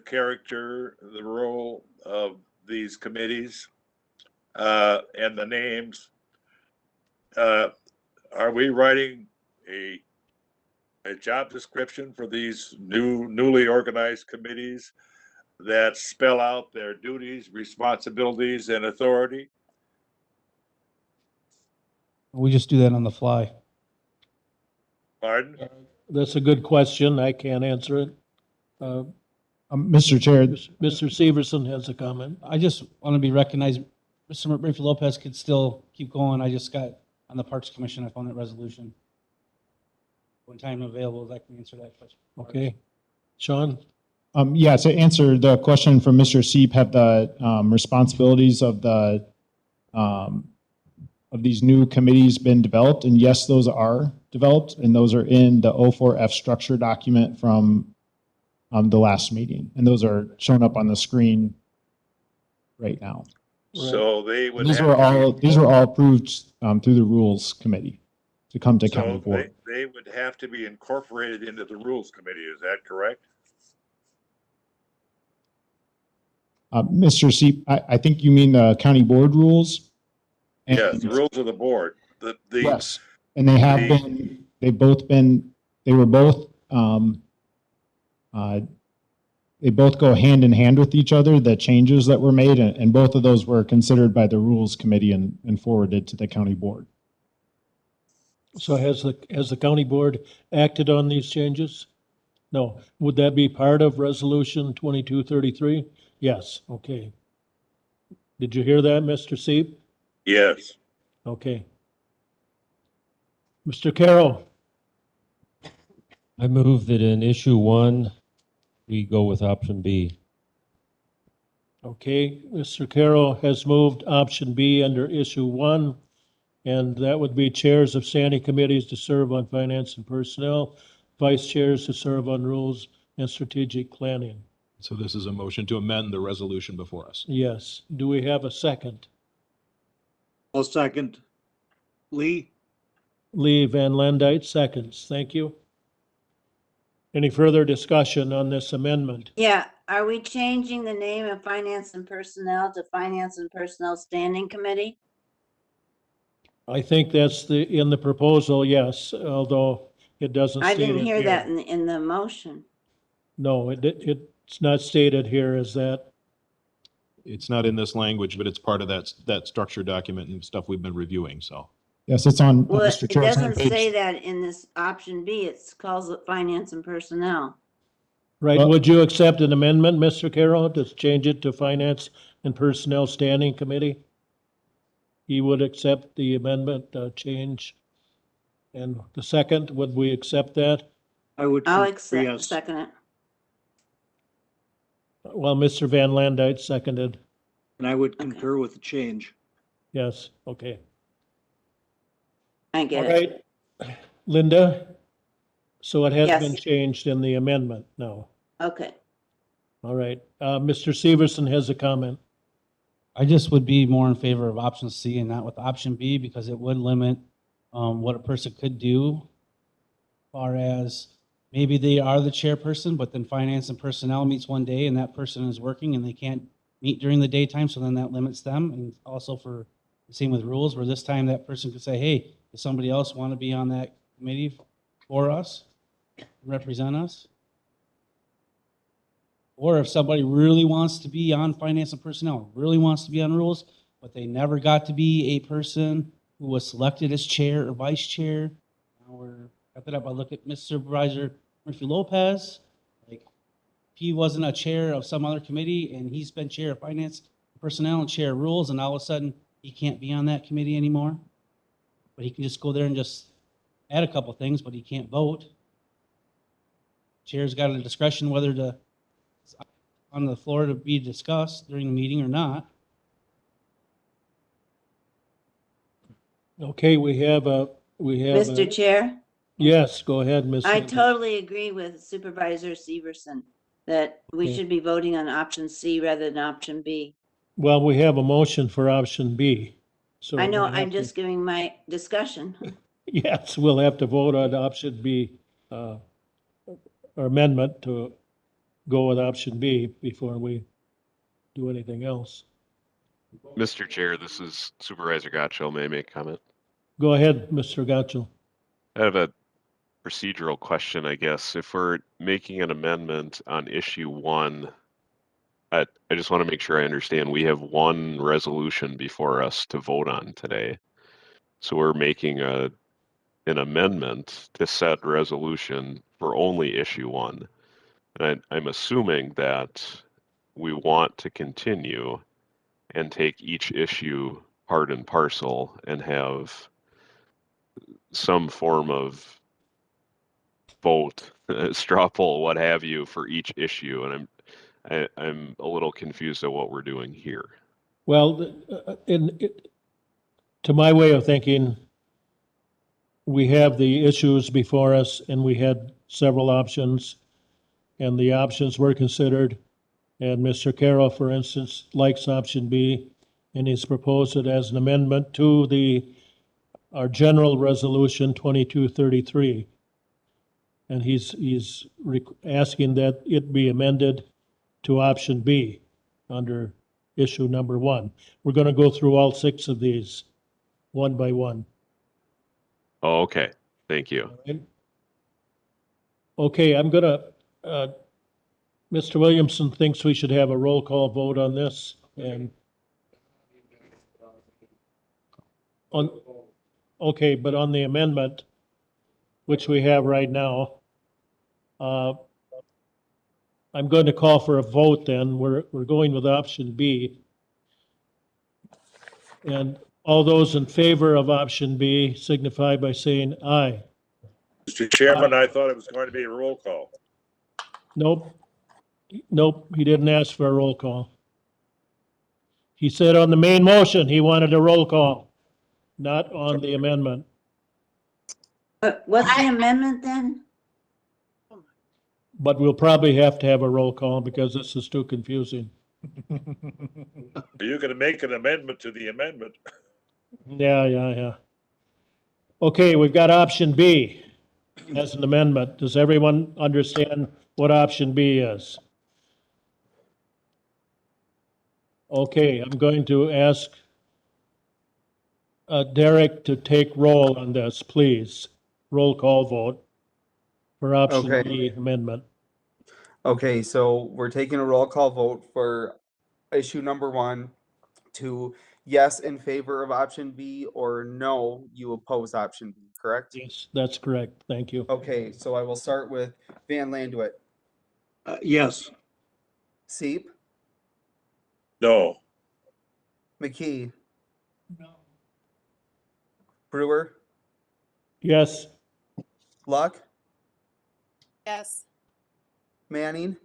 character, the role of these committees, and the names, are we writing a job description for these newly organized committees that spell out their duties, responsibilities, and authority? We just do that on the fly. Pardon? That's a good question. I can't answer it. Mr. Chair, Mr. Severson has a comment. I just want to be recognized. Mr. Murphy Lopez could still keep going. I just got on the Parks Commission. I found that resolution. When time available, I can answer that question. Okay. Sean? Yeah, to answer the question from Mr. Seep, have the responsibilities of these new committees been developed? And yes, those are developed, and those are in the 04F structure document from the last meeting, and those are shown up on the screen right now. So they would. These were all approved through the Rules Committee to come to county board. They would have to be incorporated into the Rules Committee. Is that correct? Mr. Seep, I think you mean the county board rules? Yes, the rules of the board. Yes, and they have been. They were both. They both go hand in hand with each other, the changes that were made, and both of those were considered by the Rules Committee and forwarded to the county board. So has the county board acted on these changes? No. Would that be part of Resolution 2233? Yes. Okay. Did you hear that, Mr. Seep? Yes. Okay. Mr. Carroll? I move that in issue 1, we go with option B. Okay, Mr. Carroll has moved option B under issue 1, and that would be chairs of standing committees to serve on finance and personnel, vice chairs to serve on rules and strategic planning. So this is a motion to amend the resolution before us. Yes. Do we have a second? I'll second. Lee? Lee Van Landite seconds. Thank you. Any further discussion on this amendment? Yeah, are we changing the name of Finance and Personnel to Finance and Personnel Standing Committee? I think that's in the proposal, yes, although it doesn't I state it didn't hear here. that in the motion. No, it's not stated here as that. It's not in this language, but it's part of that structure document and stuff we've been reviewing, so. Yes, it's on Well, Mr. it Chair's doesn't page. say that in this option B. It calls it Finance and Personnel. Right, Well- would you accept an amendment, Mr. Carroll, to change it to Finance and Personnel Standing Committee? He would accept the amendment change. And the second, would we accept that? I would. I'll concur, accept, yes. second it. Well, Mr. Van Landite seconded. And I would concur with the change. Yes, okay. I All get it. right, Linda? So it has Yes. been changed in the amendment now. Okay. All right, Mr. Severson has a comment. I just would be more in favor of option C and not with option B because it would limit what a person could do as far as maybe they are the chairperson, but then finance and personnel meets one day and that person is working and they can't meet during the daytime, so then that limits them. And also for the same with rules, where this time that person could say, hey, does somebody else want to be on that committee for us, represent us? Or if somebody really wants to be on finance and personnel, really wants to be on rules, but they never got to be a person who was selected as chair or vice chair. Now we're got that up. I look at Mr. Supervisor Murphy Lopez. Like, he wasn't a chair of some other committee, and he's been chair of finance, personnel, and chair of rules, and all of a sudden he can't be on that committee anymore. But he can just go there and just add a couple things, but he can't vote. Chair's got a discretion whether to on the floor to be discussed during the meeting or not. Okay, we have Mr. Chair, yes, go ahead, Ms. I Sanders. totally agree with Supervisor Severson that we Okay. should be voting on option C rather than option B. Well, we have a motion for option B. So I know, we'll have I'm to- just giving my discussion. Yes, we'll have to vote on option B, or amendment to go with option B before we do anything else. Mr. Chair, this is Supervisor Gotcho. May I make a comment? Go ahead, Mr. Gatchel. I have a procedural question, I guess. If we're making an amendment on issue 1, I just want to make sure I understand. We have one resolution before us to vote on today. So we're making an amendment to set resolution for only issue 1. And I'm assuming that we want to continue and take each issue part and parcel and have some form of vote, straw poll, what have you, for each issue. And I'm a little confused at what we're doing here. Well, to my way of thinking, we have the issues before us and we had several options and the options were considered. And Mr. Carroll, for instance, likes option B and he's proposed it as an amendment to our general resolution 2233. And he's asking that it be amended to option B under issue number 1. We're going to go through all 6 of these one by one. Oh, okay. Thank you. Okay, I'm going to, Mr. Williamson thinks we should have a roll call vote on this and okay, but on the amendment, which we have right now, I'm going to call for a vote then. We're going with option B. And all those in favor of option B signify by saying aye. Mr. Chairman, I thought it was going to be a roll call. Nope, he didn't ask for a roll call. He said on the main motion, he wanted a roll call, not on the amendment. What's the amendment then? But we'll probably have to have a roll call because this is too confusing. Are you going to make an amendment to the amendment? Yeah. Okay, we've got option B as an amendment. Does everyone understand what option B is? Okay, I'm going to ask Derek to take roll on this, please. Roll call vote for option Okay. B amendment. Okay, so we're taking a roll call vote for issue number 1 to yes in favor of option B or no, you oppose option B, correct? Yes, that's correct. Thank you. Okay, so I will start with Van Landwit. Yes. Seep, No. McKee. No. Brewer, Yes, Luck, Yes. Manning.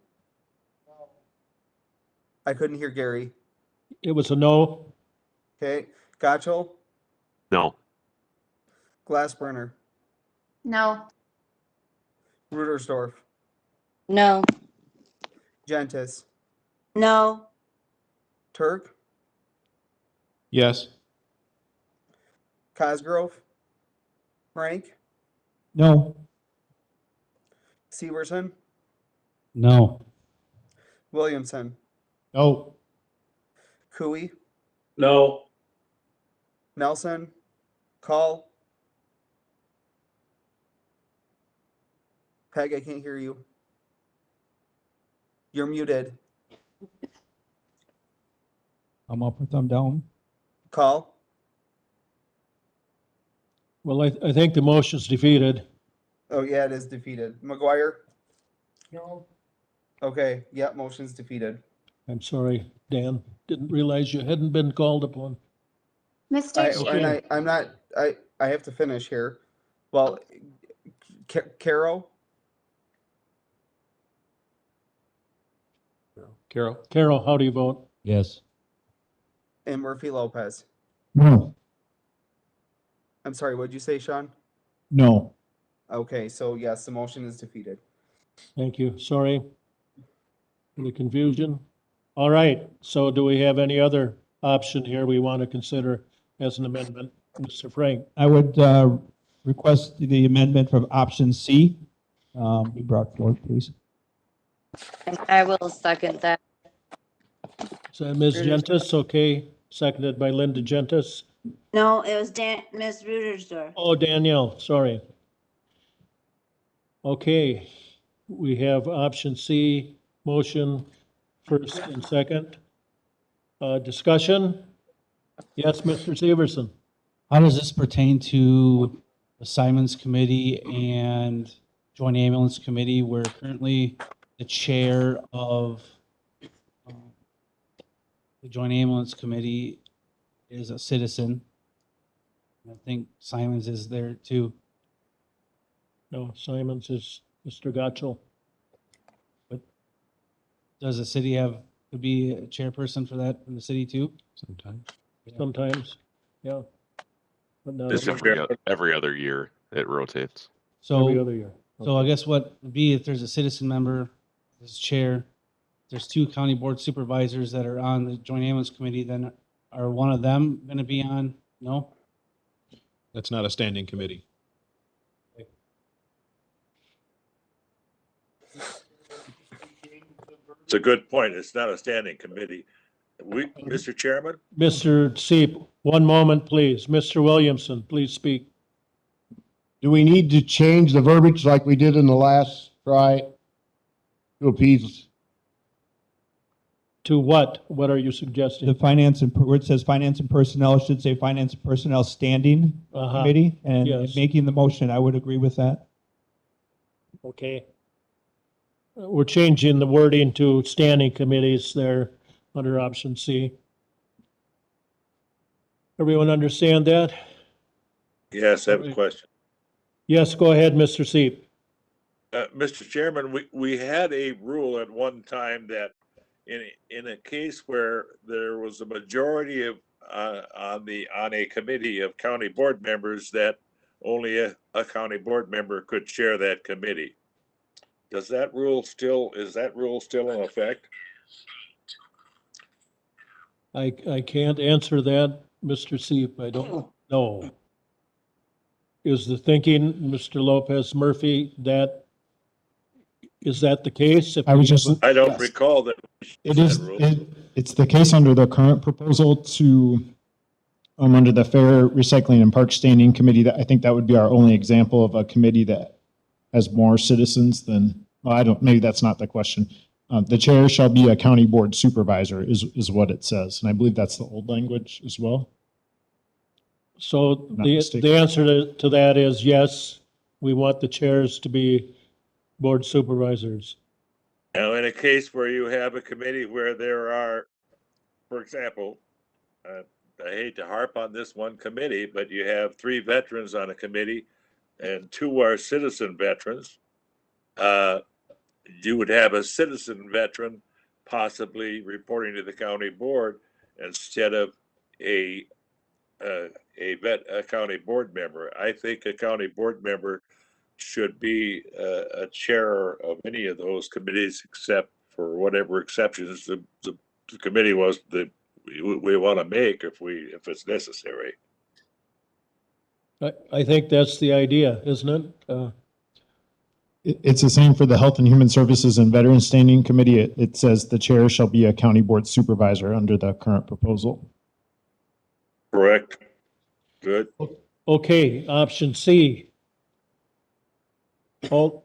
I couldn't hear Gary. it was a no. Okay, Gotchel, No. Glassburner, No. Rudersdorf, No. Gentis, No, Turk, Yes. Cosgrove, Frank, No. Severson, No. Williamson, No. Cooey, No. Nelson, Call. Peg, I can't hear you. You're muted. I'm up or thumb down. Call. Well, I think the motion's defeated. Oh, yeah, it is defeated. McGuire? No. Okay, yeah, motion's defeated. I'm sorry, Dan. Didn't realize you hadn't been called upon. Mr. Chair, I'm not, I have to finish here. Well, Carol, Carol? Carol, how do you vote? Yes. and Murphy Lopez. No. I'm sorry, what'd you say, Sean? No. Okay, so yes, the motion is defeated. Thank you. Sorry for the confusion. All right, so do we have any other option here we want to consider as an amendment? Mr. Frank? I would request the amendment from option C be brought forward, please. And I will second that. So Ms. Gentis, okay, seconded by Linda Gentis. No, it was Ms. Rudersdorf. Oh, Danielle, sorry. Okay, we have option C, motion first and second. Discussion? Yes, Mr. Severson? How does this pertain to the Simons Committee and Joint Ambulance Committee, where currently the chair of the Joint Ambulance Committee is a citizen? I think Simons is there too. No, Simons is Mr. Gotchel. Does the city have to be a chairperson for that in the city too? Sometimes. Sometimes, yeah. But not It's every other year it rotates. every So, other year. so I guess what would be if there's a citizen member, as chair, there's two county board supervisors that are on the Joint Ambulance Committee, then are one of them gonna be on? No? That's not a standing committee. It's a good point. It's not a standing committee. Mr. Chairman? Mr. Seep, one moment, please. Mr. Williamson, please speak. Do we need to change the verbiage like we did in the last try to appease? To what? What are you suggesting? The finance and, where it says finance and personnel, it should say finance and personnel standing committee. And Yes. making the motion, I would agree with that. Okay. We're changing the wording to standing committees there under option C. Everyone understand that? Yes, I have a question. Yes, go ahead, Mr. Seep. Mr. Chairman, we had a rule at one time that in a case where there was a majority of on a committee of county board members, that only a county board member could chair that committee. Is that rule still in effect? I can't answer that, Mr. Seep. I don't know. Is the thinking, Mr. Lopez Murphy, that is that the case? If I was we just- have I don't Yes. recall that. It is, it's the case under the current proposal to, under the Fair Recycling and Park Standing Committee, that I think that would be our only example of a committee that has more citizens than, well, I don't, maybe that's not the question. The chair shall be a county board supervisor is what it says. And I believe that's the old language as well. So Not the mistaken. answer to that is yes, we want the chairs to be board supervisors. Now, in a case where you have a committee where there are, for example, I hate to harp on this one committee, but you have 3 veterans on a committee and 2 are citizen veterans. You would have a citizen veteran possibly reporting to the county board instead of a county board member. I think a county board member should be a chair of any of those committees, except for whatever exceptions the committee was that we want to make if it's necessary. I think that's the idea, isn't it? It's the same for the Health and Human Services and Veterans Standing Committee. It says the chair shall be a county board supervisor under the current proposal. Correct. Good. Okay, option C. All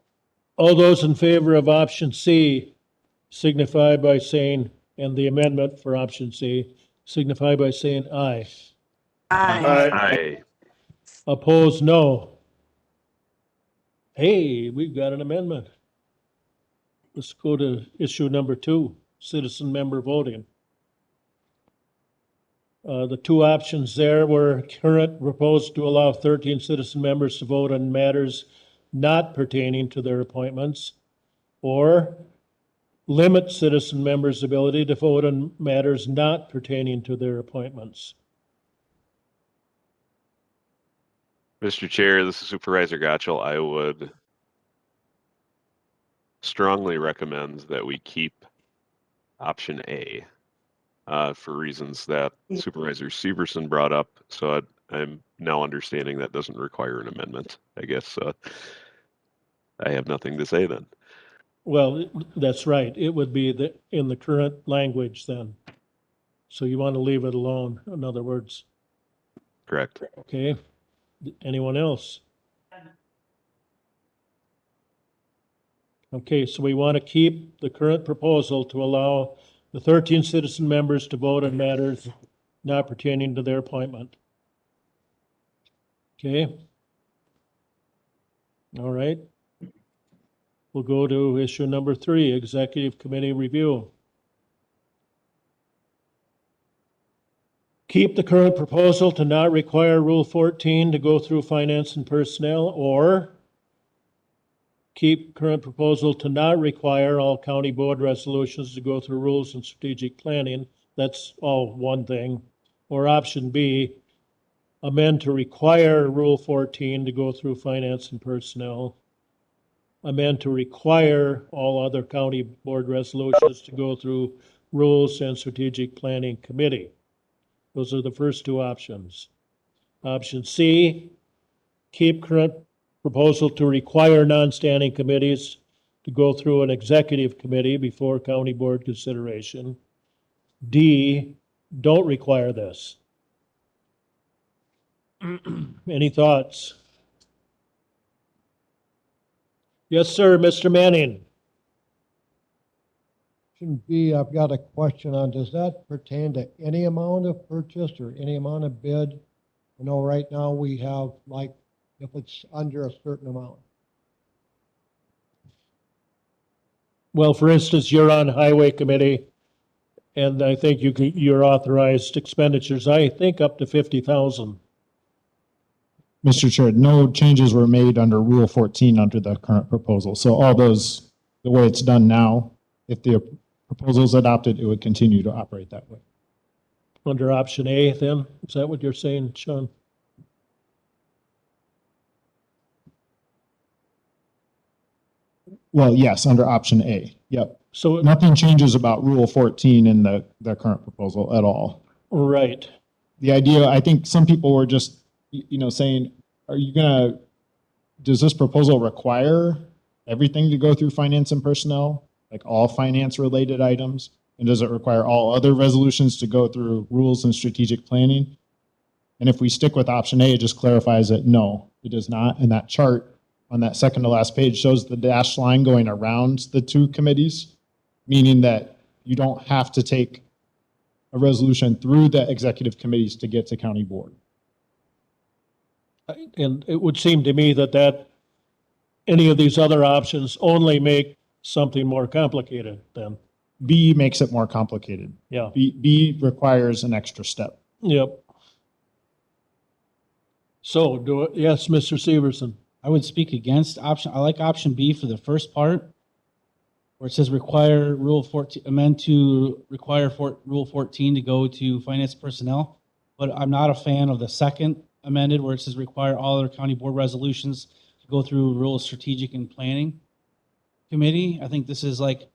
those in favor of option C signify by saying, and the amendment for option C, signify by saying aye. Aye. Aye. Opposed, no. Hey, we've got an amendment. Let's go to issue number 2, citizen member voting. The two options there were current proposed to allow 13 citizen members to vote on matters not pertaining to their appointments, or limit citizen members' ability to vote on matters not pertaining to their appointments. Mr. Chair, this is Supervisor Gotchel. I would strongly recommend that we keep option A for reasons that Supervisor Severson brought up. So I'm now understanding that doesn't require an amendment. I guess I have nothing to say then. Well, that's right. It would be in the current language then. So you want to leave it alone, in other words. Correct. Okay. Anyone else? Okay, so we want to keep the current proposal to allow the 13 citizen members to vote on matters not pertaining to their appointment. Okay. All right. We'll go to issue number 3, executive committee review. Keep the current proposal to not require Rule 14 to go through finance and personnel, or keep current proposal to not require all county board resolutions to go through rules and strategic planning. That's all one thing. Or option B, amend to require Rule 14 to go through finance and personnel. Amend to require all other county board resolutions to go through rules and strategic planning committee. Those are the first two options. Option C, keep current proposal to require non-standing committees to go through an executive committee before county board consideration. D, don't require this. Any thoughts? Yes, sir, Mr. Manning. Option B, I've got a question on, does that pertain to any amount of purchase or any amount of bid? I know right now we have, like, if it's under a certain amount. Well, for instance, you're on highway committee, and I think your authorized expenditures, I think up to 50,000. Mr. Chair, no changes were made under Rule 14 under the current proposal. So all those, the way it's done now, if the proposal is adopted, it would continue to operate that way. Under option A, then? Is that what you're saying, Sean? Well, yes, under option A. Yep. So nothing changes about Rule 14 in the current proposal at all. Right. The idea, I think some people were just, saying, does this proposal require everything to go through finance and personnel, like all finance related items? And does it require all other resolutions to go through rules and strategic planning? And if we stick with option A, it just clarifies that no, it does not. And that chart on that second to last page shows the dashed line going around the two committees, meaning that you don't have to take a resolution through the executive committees to get to county board. And it would seem to me that any of these other options only make something more complicated then. B makes it more complicated. Yeah. B requires an extra step. Yep. So, yes, Mr. Severson. I would speak against option. I like option B for the first part, where it says require Rule 14, amend to require Rule 14 to go to finance personnel. But I'm not a fan of the second amended, where it says require all other county board resolutions to go through rules, strategic and planning committee. I think this is like,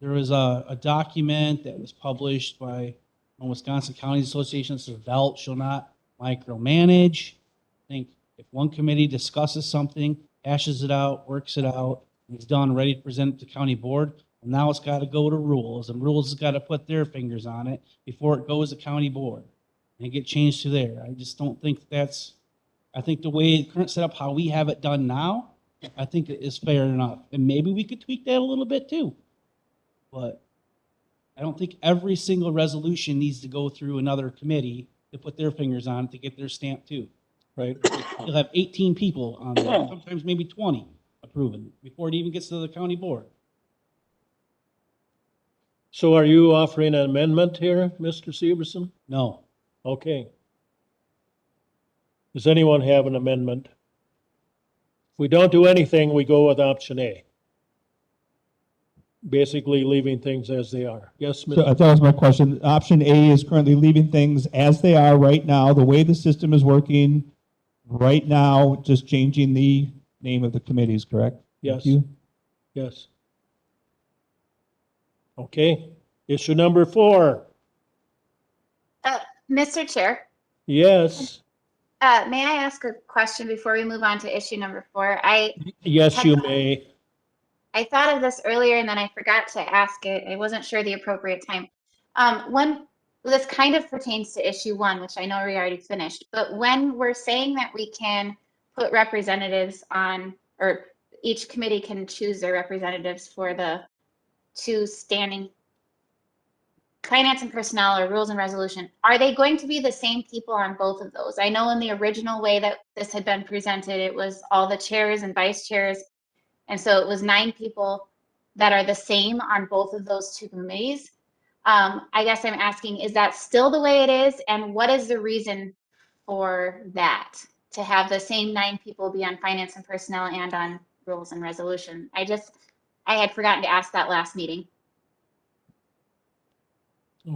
there was a document that was published by Wisconsin County Association that says VELT shall not micromanage. I think if one committee discusses something, hashes it out, works it out, It's done, ready to present it to county board. And now it's got to go to rules, and rules has got to put their fingers on it before it goes to county board and get changed to there. I just don't think I think the way current setup, how we have it done now, I think it is fair enough. And maybe we could tweak that a little bit too. But I don't think every single resolution needs to go through another committee to put their fingers on it to get their stamp too. Right? You'll have 18 people on there, sometimes maybe 20 approving before it even gets to the county board. So are you offering an amendment here, Mr. Severson? No. Okay. Does anyone have an amendment? If we don't do anything, we go with option A. Basically leaving things as they are. Yes, So Mr. that was my question. Option A is currently leaving things as they are right now, the way the system is working right now, just changing the name of the committees, correct? Yes. Thank you. Yes. Okay. Issue number 4. Mr. Chair, Yes. may I ask a question before we move on to issue number 4? Yes, you may. I thought of this earlier and then I forgot to ask it. I wasn't sure the appropriate time. When this kind of pertains to issue 1, which I know we already finished, but when we're saying that we can put representatives on, or each committee can choose their representatives for the 2 standing finance and personnel or rules and resolution, are they going to be the same people on both of those? I know in the original way that this had been presented, it was all the chairs and vice chairs. And so it was 9 people that are the same on both of those 2 committees. I guess I'm asking, is that still the way it is? And what is the reason for that? To have the same 9 people be on finance and personnel and on rules and resolution? I had forgotten to ask that last meeting.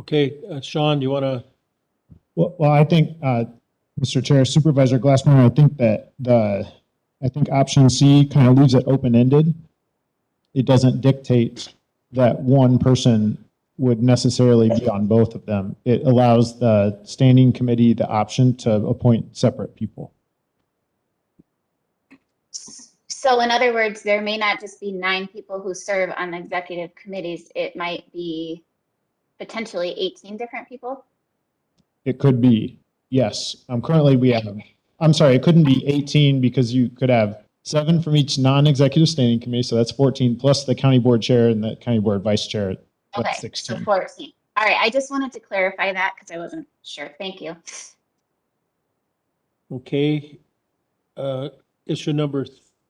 Okay, Sean, do you want to? Well, I think, Mr. Chair, Supervisor Glassman, I think that I think option C kind of leaves it open-ended. It doesn't dictate that one person would necessarily be on both of them. It allows the standing committee the option to appoint separate people. So in other words, there may not just be 9 people who serve on executive committees. It might be potentially 18 different people. It could be, yes. Currently we have, I'm sorry, it couldn't be 18 because you could have 7 from each non-executive standing committee, so that's 14, plus the county board chair and the county board vice chair. That's Okay, 16. so 14. All right, I just wanted to clarify that because I wasn't sure. Thank you. Okay. Issue number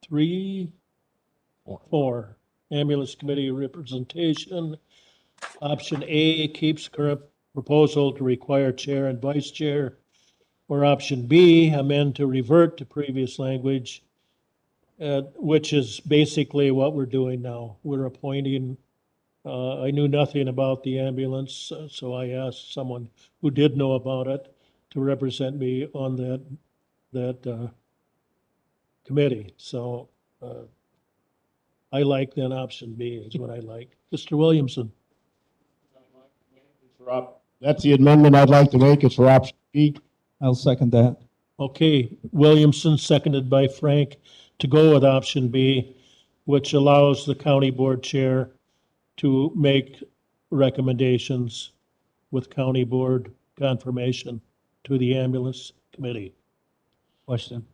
4, ambulance committee representation. Option A keeps current proposal to require chair and vice chair. Or option B, amend to revert to previous language, which is basically what we're doing now. We're appointing, I knew nothing about the ambulance, so I asked someone who did know about it to represent me on that committee. So I like then option B is what I like. Mr. Williamson. That's the amendment I'd like to make, is for option B. I'll second that. Okay, Williamson, seconded by Frank, to go with option B, which allows the county board chair to make recommendations with county board confirmation to the ambulance committee. Question.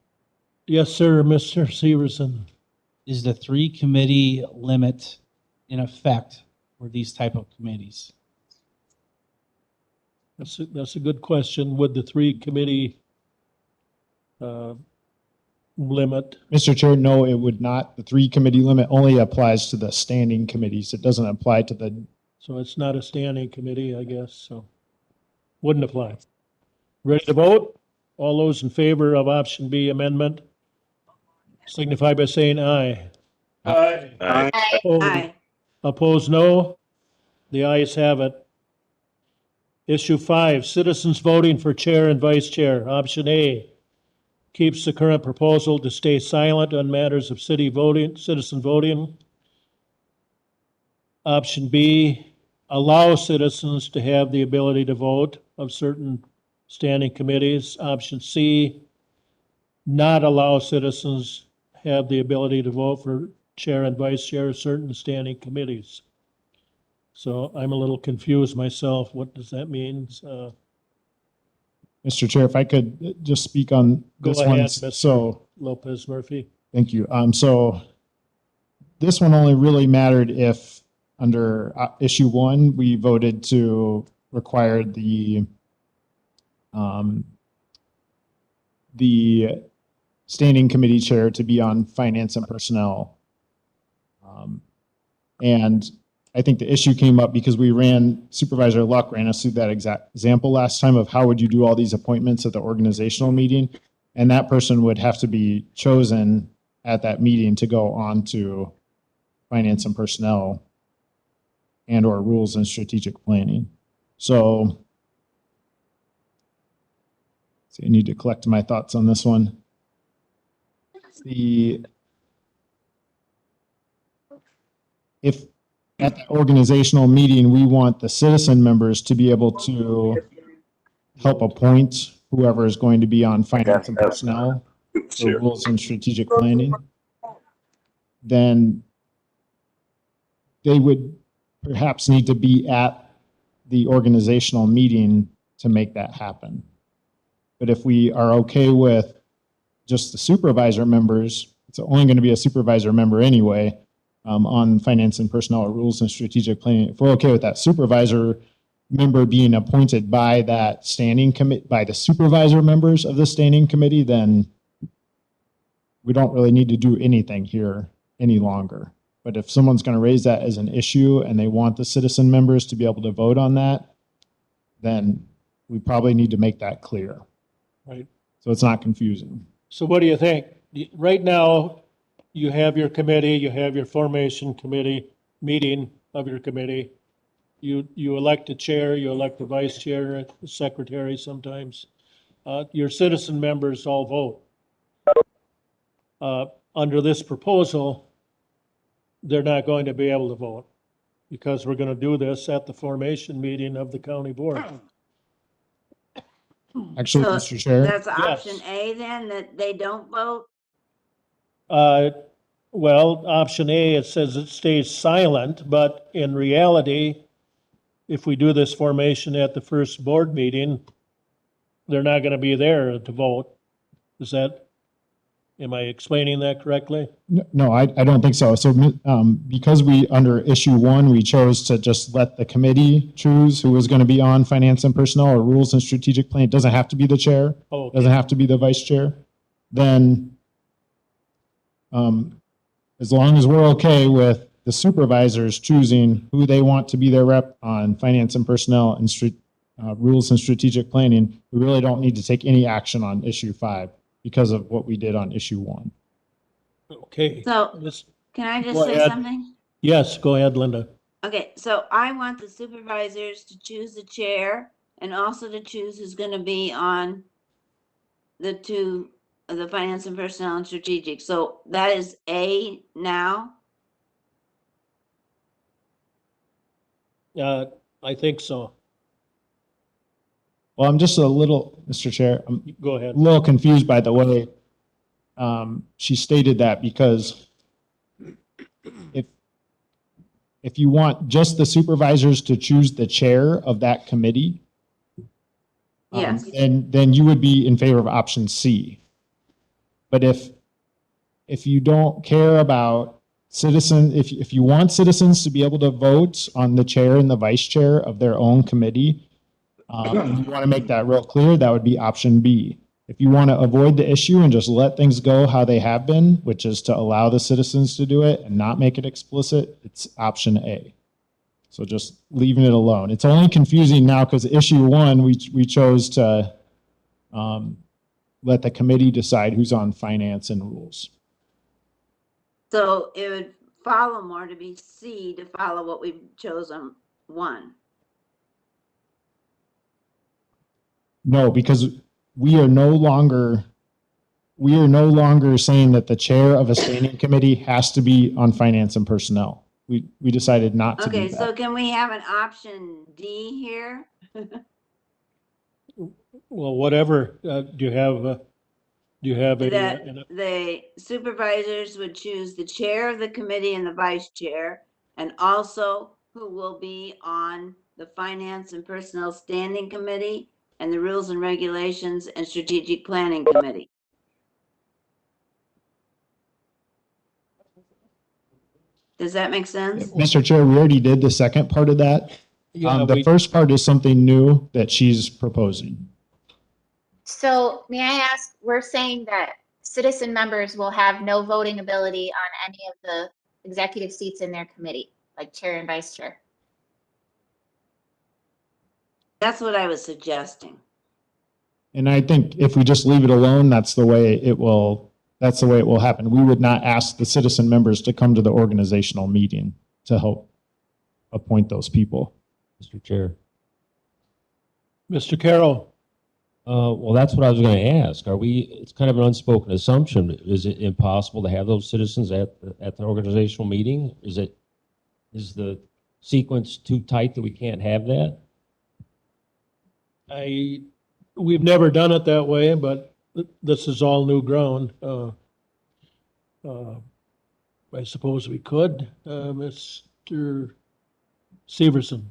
Yes, sir, Mr. Severson. Is the 3 committee limit in effect for these type of committees? That's a good question. Would the 3 committee limit? Mr. Chair, no, it would not. The 3 committee limit only applies to the standing committees. It doesn't apply to the. So it's not a standing committee, I guess, so wouldn't apply. Ready to vote? All those in favor of option B amendment signify by saying aye. Aye. Aye. Aye. Opposed, no. The ayes have it. Issue 5, citizens voting for chair and vice chair. Option A keeps the current proposal to stay silent on matters of citizen voting. Option B, allow citizens to have the ability to vote of certain standing committees. Option C, not allow citizens have the ability to vote for chair and vice chair of certain standing committees. So I'm a little confused myself. What does that mean? Mr. Chair, if I could just speak on Go this ahead, one. Mr. So, Lopez Murphy. thank you. So this one only really mattered if under issue 1, we voted to require the standing committee chair to be on finance and personnel. And I think the issue came up because Supervisor Luck ran us through that exact example last time of how would you do all these appointments at the organizational meeting? And that person would have to be chosen at that meeting to go on to finance and personnel and or rules and strategic planning. So I need to collect my thoughts on this one. If at the organizational meeting, we want the citizen members to be able to help appoint whoever is going to be on finance and personnel or rules and strategic planning, then they would perhaps need to be at the organizational meeting to make that happen. But if we are okay with just the supervisor members, it's only going to be a supervisor member anyway, on finance and personnel or rules and strategic planning. If we're okay with that supervisor member being appointed by that standing committee, by the supervisor members of the standing committee, then we don't really need to do anything here any longer. But if someone's going to raise that as an issue and they want the citizen members to be able to vote on that, then we probably need to make that clear. Right. So it's not confusing. So what do you think? Right now, you have your committee, you have your formation committee, meeting of your committee. You elect a chair, you elect a vice chair, a secretary sometimes. Your citizen members all vote. Under this proposal, they're not going to be able to vote because we're going to do this at the formation meeting of the county board. Actually, So Mr. Chair. that's option A then, that they don't vote? Well, option A, it says it stays silent, but in reality, if we do this formation at the first board meeting, they're not going to be there to vote. Am I explaining that correctly? No, I don't think so. So because under issue 1, we chose to just let the committee choose who was going to be on finance and personnel or rules and strategic plan. It doesn't have to be the chair. Oh, okay. Doesn't have to be the vice chair. Then as long as we're okay with the supervisors choosing who they want to be their rep on finance and personnel and rules and strategic planning, we really don't need to take any action on issue 5 because of what we did on issue 1. Okay. So can I just Go say ahead. something? Yes, go ahead, Linda. Okay, so I want the supervisors to choose the chair and also to choose who's going to be on the finance and personnel and strategic. So that is A now. I think so. Well, I'm just a little, Mr. Chair, I'm Go ahead. a little confused by the way she stated that, because if you want just the supervisors to choose the chair of that committee, Yes. then you would be in favor of option C. But if you don't care about if you want citizens to be able to vote on the chair and the vice chair of their own committee, and you want to make that real clear, that would be option B. If you want to avoid the issue and just let things go how they have been, which is to allow the citizens to do it and not make it explicit, it's option A. So just leaving it alone. It's only confusing now because issue 1, we chose to let the committee decide who's on finance and rules. So it would follow more to be C to follow what we've chosen 1. No, because we are no longer saying that the chair of a standing committee has to be on finance and personnel. We decided not to do Okay, that. so can we have an option D here? Well, whatever. Do you have Do you have that the supervisors would choose the chair of the committee and the vice chair, and also who will be on the Finance and Personnel Standing Committee and the Rules and Regulations and Strategic Planning Committee? Does that make sense? Mr. Chair, we already did the second part of that. Yeah, The first part is something new that she's proposing. So may I ask, we're saying that citizen members will have no voting ability on any of the executive seats in their committee, like chair and vice chair. That's what I was suggesting. And I think if we just leave it alone, that's the way it will happen. We would not ask the citizen members to come to the organizational meeting to help appoint those people. Mr. Chair. Mr. Carroll? Well, that's what I was going to ask. It's kind of an unspoken assumption. Is it impossible to have those citizens at the organizational meeting? Is the sequence too tight that we can't have that? We've never done it that way, but this is all new ground. I suppose we could, Mr. Severson.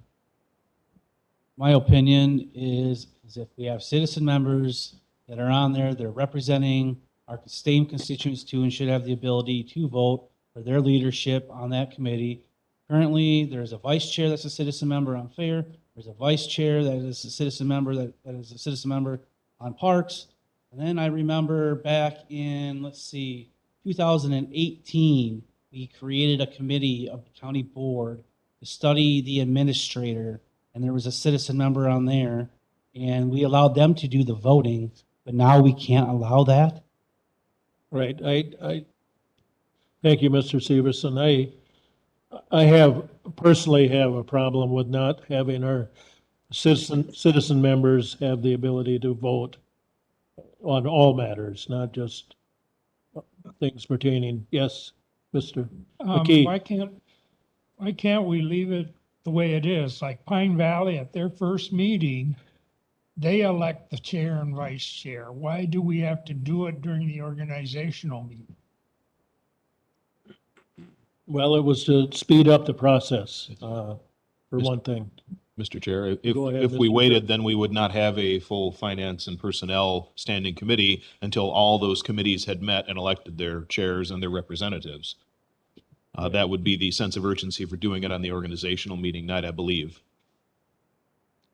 My opinion is if we have citizen members that are on there, they're representing our same constituents too, and should have the ability to vote for their leadership on that committee. Currently, there's a vice chair that's a citizen member on Fair. There's a vice chair that is a citizen member that is a citizen member on Parks. And then I remember back in, 2018, we created a committee of the county board to study the administrator, and there was a citizen member on there, and we allowed them to do the voting, but now we can't allow that. Right. I thank you, Mr. Severson. I personally have a problem with not having our citizen members have the ability to vote on all matters, not just things pertaining. Yes, Mr. McKee. Why can't we leave it the way it is? Like Pine Valley at their first meeting, they elect the chair and vice chair. Why do we have to do it during the organizational meeting? Well, it was to speed up the process, for one thing. Mr. Chair, Go ahead, if we Mr. waited, then we would not have a full finance and personnel standing committee until all those committees had met and elected their chairs and their representatives. That would be the sense of urgency for doing it on the organizational meeting night, I believe.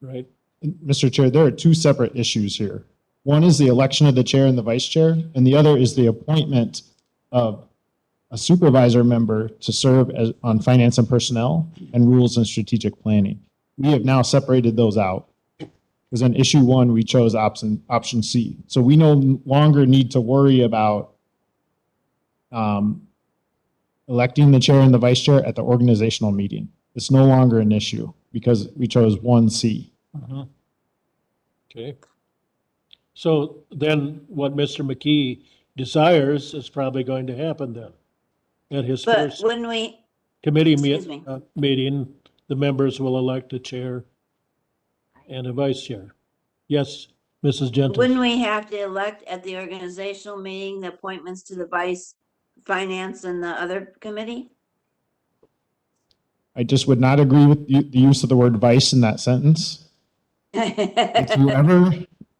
Right. Mr. Chair, there are two separate issues here. One is the election of the chair and the vice chair, and the other is the appointment of a supervisor member to serve on finance and personnel and rules and strategic planning. We have now separated those out, because in issue one, we chose option C. So we no longer need to worry about electing the chair and the vice chair at the organizational meeting. It's no longer an issue because we chose 1C. Okay. So then what Mr. McKee desires is probably going to happen then. At his But first when we, committee excuse me. meeting, the members will elect a chair and a vice chair. Yes, Mrs. Gentles. Wouldn't we have to elect at the organizational meeting the appointments to the vice, finance, and the other committee? I just would not agree with the use of the word vice in that sentence.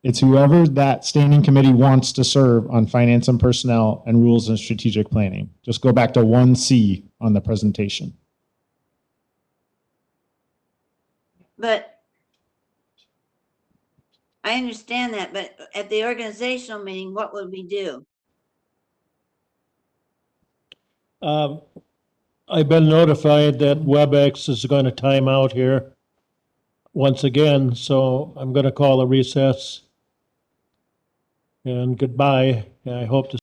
It's whoever that standing committee wants to serve on finance and personnel and rules and strategic planning. Just go back to 1C on the presentation. But I understand that, but at the organizational meeting, what would we do? I've been notified that WebEx is going to time out here once again, so I'm going to call a recess. And goodbye. I hope to.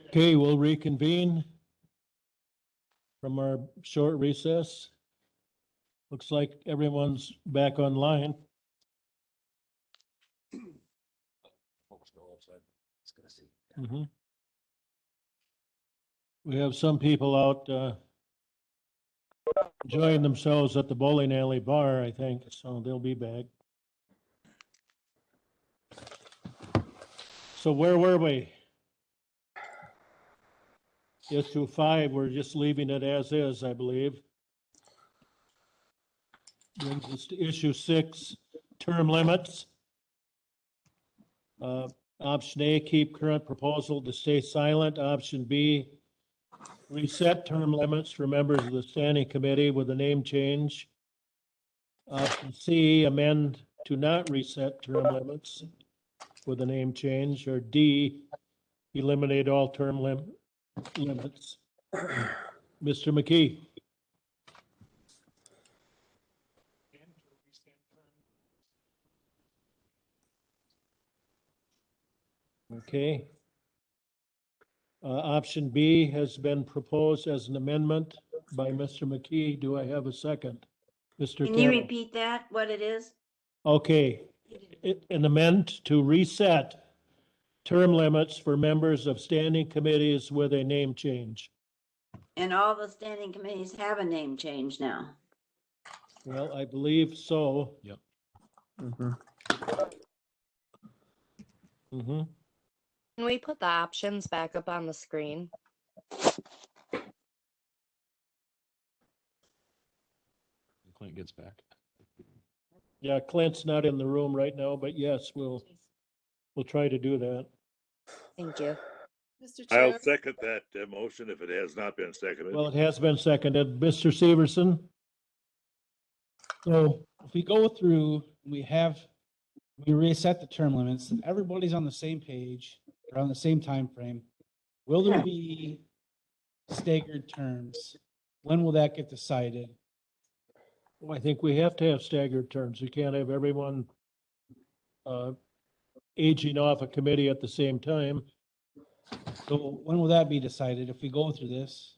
Okay, we'll reconvene from our short recess. Looks like everyone's back online. Mhm. We have some people out enjoying themselves at the bowling alley bar, I think, so they'll be back. So where were we? Issue 5, we're just leaving it as is, I believe. Brings us to issue 6, term limits. Option A, keep current proposal to stay silent. Option B, reset term limits for members of the standing committee with a name change. Option C, amend to not reset term limits with a name change. Or D, eliminate all term limits. Mr. McKee. Okay. Option B has been proposed as an amendment by Mr. McKee. Do I have a second? Mr. Can you Carroll. repeat that, what it is? Okay. An amendment to reset term limits for members of standing committees with a name change. And all the standing committees have a name change now. Well, I believe so. Yep. Mm-hmm. Can we put the options back up on the screen? Clint gets back. Yeah, Clint's not in the room right now, but yes, we'll try to do that. Thank you. Mr. I'll Chair, second that motion if it has not been seconded. Well, it has been seconded. Mr. Severson? So if we go through, we reset the term limits, and everybody's on the same page, or on the same time frame. Will there be staggered terms? When will that get decided? Well, I think we have to have staggered terms. We can't have everyone aging off a committee at the same time. So when will that be decided? If we go through this,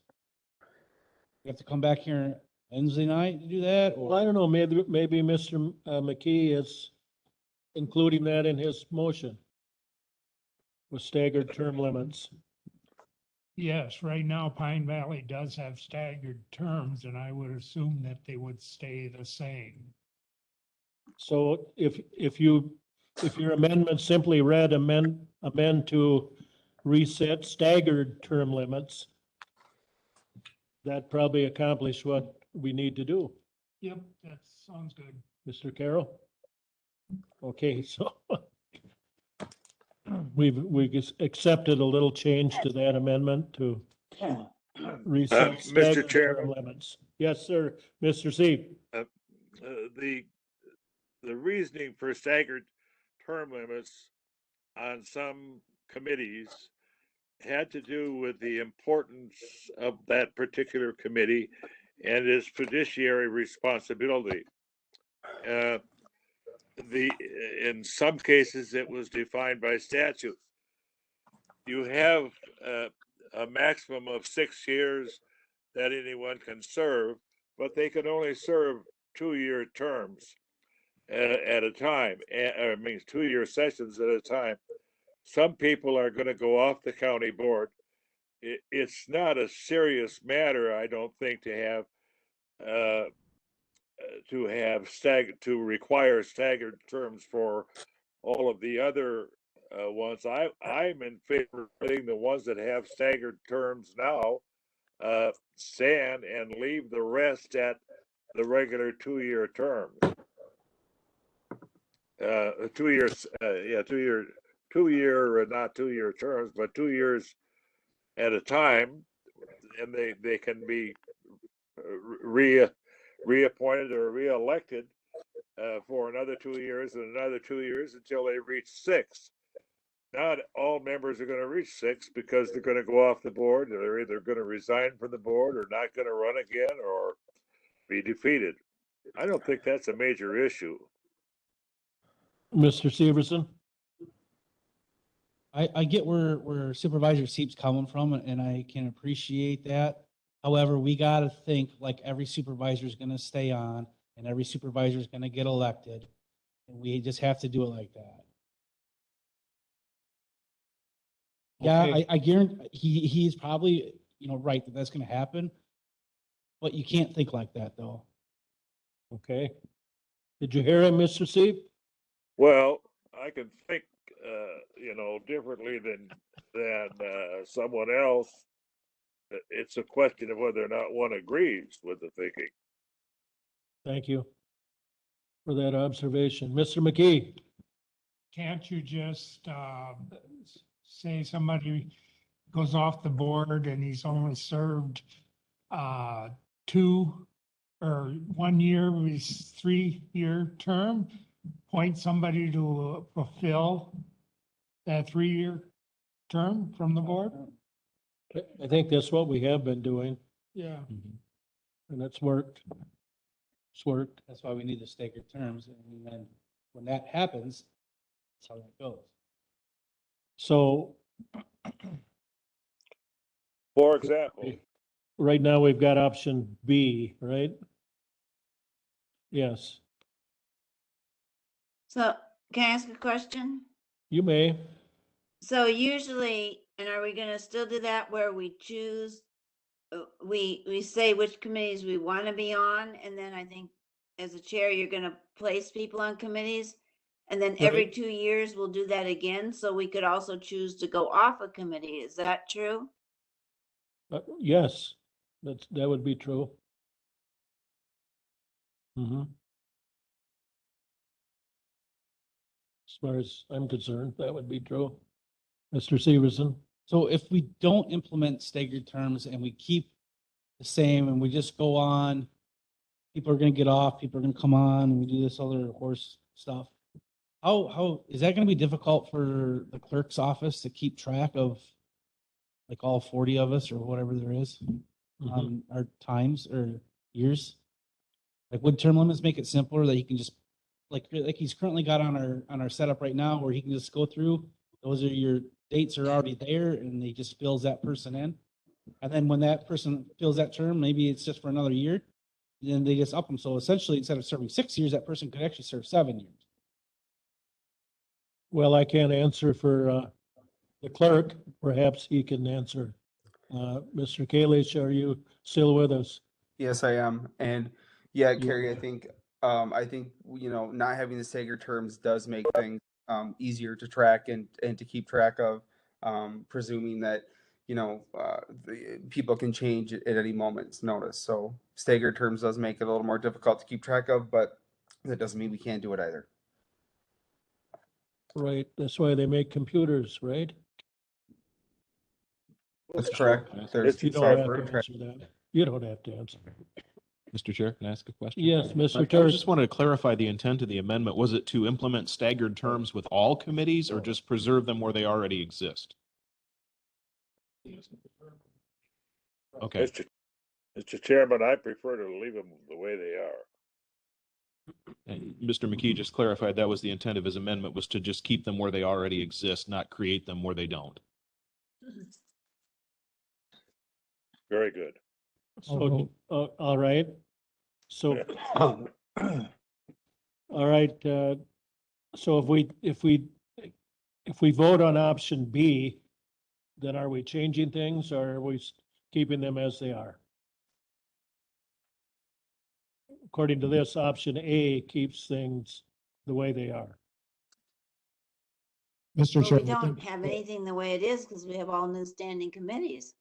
we have to come back here Wednesday night to do that? Well, I don't know, maybe Mr. McKee is including that in his motion with staggered term limits. Yes, right now Pine Valley does have staggered terms, and I would assume that they would stay the same. So if your amendment simply read amend to reset staggered term limits, that probably accomplish what we need to do. Yep, that sounds good. Mr. Carroll? Okay, so we've accepted a little change to that amendment to reset Mr. staggered term Chairman. limits. Yes, sir. Mr. C. The reasoning for staggered term limits on some committees had to do with the importance of that particular committee and its fiduciary responsibility. In some cases, it was defined by statute. You have a maximum of 6 years that anyone can serve, but they can only serve 2-year terms at a time. I mean, 2-year sessions at a time. Some people are going to go off the county board. It's not a serious matter, I don't think, to require staggered terms for all of the other ones. I'm in favor of letting the ones that have staggered terms now stand and leave the rest at the regular 2-year terms. 2 years, not 2-year terms, but 2 years at a time, and they can be reappointed or reelected for another 2 years and another 2 years until they reach 6. Not all members are going to reach 6 because they're going to go off the board. They're either going to resign from the board or not going to run again or be defeated. I don't think that's a major issue. Mr. Severson? I get where Supervisor Seep's coming from, and I can appreciate that. However, we got to think like every supervisor is going to stay on and every supervisor is going to get elected. And we just have to do it like that. Yeah, Okay. I guarantee he's probably, right, that's going to happen. But you can't think like that, though. Okay. Did you hear him, Mr. Seep? Well, I can think, differently than someone else. It's a question of whether or not one agrees with the thinking. Thank you for that observation. Mr. McKee? Can't you just, say somebody goes off the board and he's only served, 2 or 1 year of his 3-year term, point somebody to fulfill that 3-year term from the board? I think that's what we have been doing, Yeah. and it's worked. It's worked. That's why we need the staggered terms. And then when that happens, that's how that goes. So For example, right now, we've got option B, right? Yes, So can I ask a question? you may. So usually, and are we gonna still do that where we choose, we say which committees we want to be on, and then I think as a chair, you're gonna place people on committees, and then every Right. 2 years we'll do that again, so we could also choose to go off a committee. Is that true? Yes, that would be true. As far as I'm concerned, that would be true. Mr. Severson? So if we don't implement staggered terms and we keep the same and we just go on, people are gonna get off, people are gonna come on, and we do this other horse stuff. How is that gonna be difficult for the clerk's office to keep track of like all 40 of us or whatever there is on our times or years? Like would term limits make it simpler that he can just like he's currently got on our setup right now where he can just go through, those are your dates are already there and he just fills that person in. And then when that person fills that term, maybe it's just for another year, then they just up them. So essentially, instead of serving 6 years, that person could actually serve 7 years. Well, I can't answer for the clerk. Perhaps he can answer. Mr. Kalish, are you still with us? Yes, I am. And yeah, Carrie, I think, not having the staggered terms does make things easier to track and to keep track of, presuming that, the people can change at any moment's notice. So staggered terms does make it a little more difficult to keep track of, but that doesn't mean we can't do it either. Right, that's why they make computers, right? That's correct. There's You don't have to answer that. You don't have to answer. Mr. Chair, can I ask a question? Yes, Mr. I Turk. just wanted to clarify the intent of the amendment. Was it to implement staggered terms with all committees or just preserve them where they already exist? Okay. Mr. Chairman, I prefer to leave them the way they are. And Mr. McKee just clarified that was the intent of his amendment, was to just keep them where they already exist, not create them where they don't. Very good. So, all right. So, all right, so if we vote on option B, then are we changing things or are we keeping them as they are? According to this, option A keeps things the way they are. Mr. Well, Chair. we don't have anything the way it is because we have all new standing committees.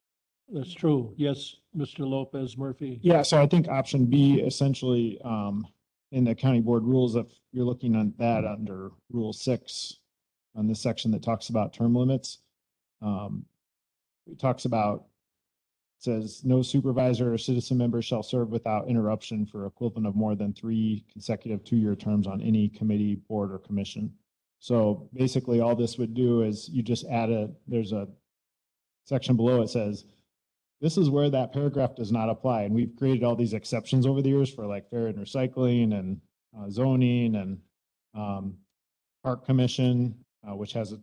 That's true. Yes, Mr. Lopez Murphy. Yeah, so I think option B essentially, in the county board rules, if you're looking on that under Rule 6, on the section that talks about term limits, it talks about, says no supervisor or citizen member shall serve without interruption for equivalent of more than 3 consecutive 2-year terms on any committee, board, or commission. So basically all this would do is you just add there's a section below it says, this is where that paragraph does not apply. And we've created all these exceptions over the years for like fair and recycling and zoning and park commission, which has a,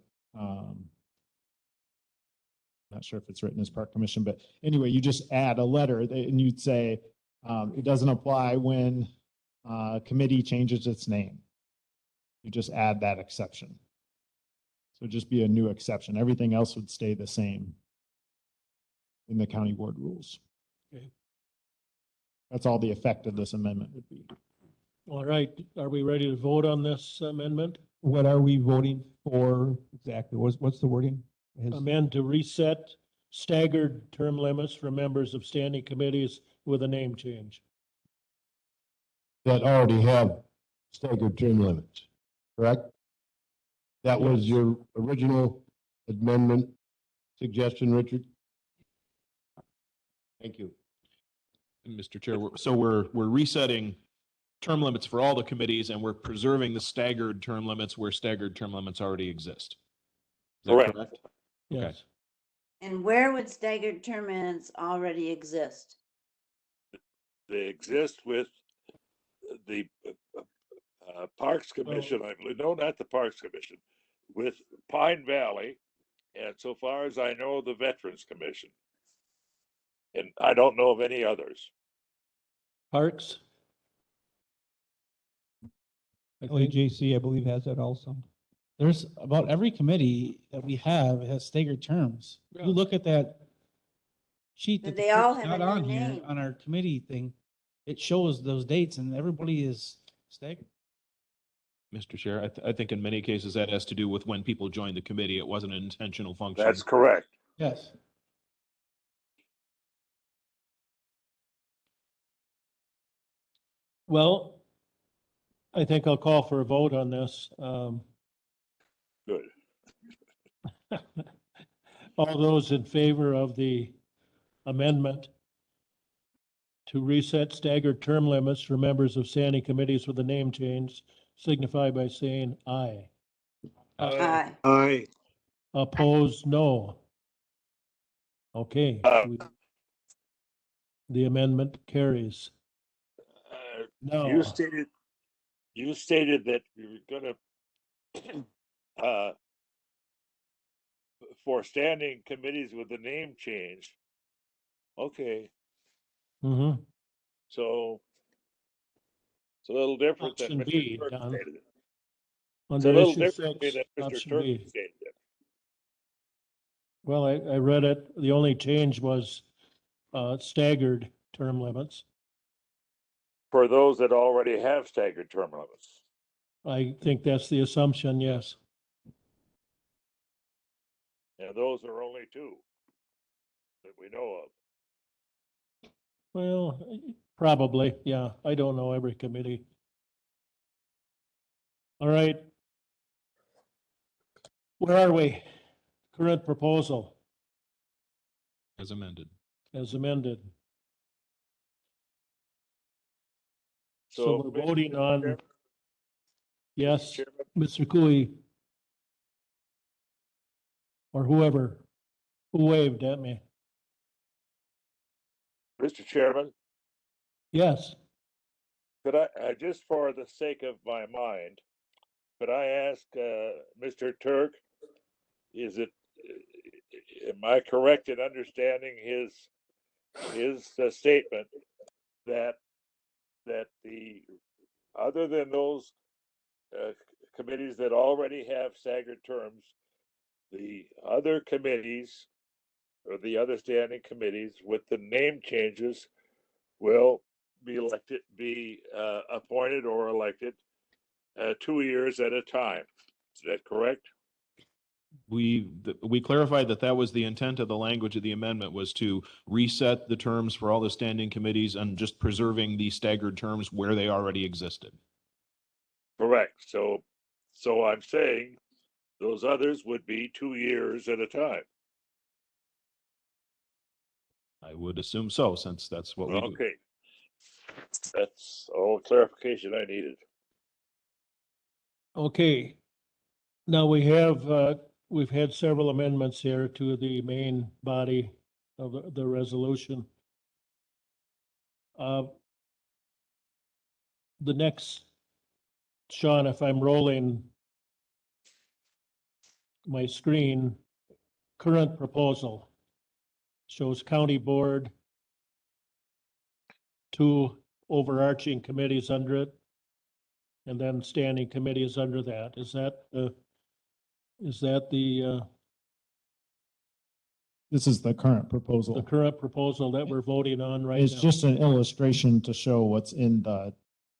not sure if it's written as park commission, but anyway, you just add a letter and you'd say it doesn't apply when committee changes its name. You just add that exception. So it'd just be a new exception. Everything else would stay the same in the county board rules. Okay. That's all the effect of this amendment would be. All right, are we ready to vote on this amendment? What are we voting for exactly? What's the wording? Amend to reset staggered term limits for members of standing committees with a name change. That already have staggered term limits, correct? That was Yes. your original amendment suggestion, Richard? Thank you. Mr. Chair, we're resetting term limits for all the committees, and we're preserving the staggered term limits where staggered term limits already exist. Is that Correct. correct? Yes. And where would staggered term limits already exist? They exist with the Parks Commission, I believe, no, not the Parks Commission, with Pine Valley, and so far as I know, the Veterans Commission. And I don't know of any others. Parks? LEJC, I believe, has that also. There's about every committee that we have has staggered terms. Yeah. You look at that sheet But that they all Kirk's have a got new on here name. on our committee thing. It shows those dates and everybody is staggered. Mr. Chair, I think in many cases that has to do with when people join the committee. It wasn't an intentional function. That's correct. Yes. Well, I think I'll call for a vote on this. Good. All those in favor of the amendment to reset staggered term limits for members of standing committees with a name change signify by saying aye. Aye. Aye. Opposed, no. Okay. The amendment carries. No. You stated that you were gonna for standing committees with the name change. Okay, Mm-hmm. so it's a little different than Option Mr. B, Turk Don. stated it. It's a Under little issue different 6, than Mr. option Turk B. stated it. Well, I read it. The only change was staggered term limits. For those that already have staggered term limits. I think that's the assumption, yes. And those are only two that we know of. Well, probably, yeah. I don't know every committee. All right. Where are we? Current proposal As amended. as amended. So So we're voting on, Chairman, yes, Chairman, Mr. Cooey. Or whoever, who waved at me. Mr. Chairman, Yes, could I, just for the sake of my mind, could I ask Mr. Turk, is it, am I correct in understanding his statement that the, other than those committees that already have staggered terms, the other committees or the other standing committees with the name changes will be appointed or elected 2 years at a time. Is that correct? We clarified that was the intent of the language of the amendment, was to reset the terms for all the standing committees and just preserving the staggered terms where they already existed. Correct. So I'm saying those others would be 2 years at a time. I would assume so, since that's what we do. Okay. That's all clarification I needed. okay. Now we have, we've had several amendments here to the main body of the resolution. The next, Sean, if I'm rolling my screen, current proposal shows county board, 2 overarching committees under it, and then standing committees under that. Is that the This is the current the proposal. current proposal that we're voting on right It's now. just an illustration to show what's in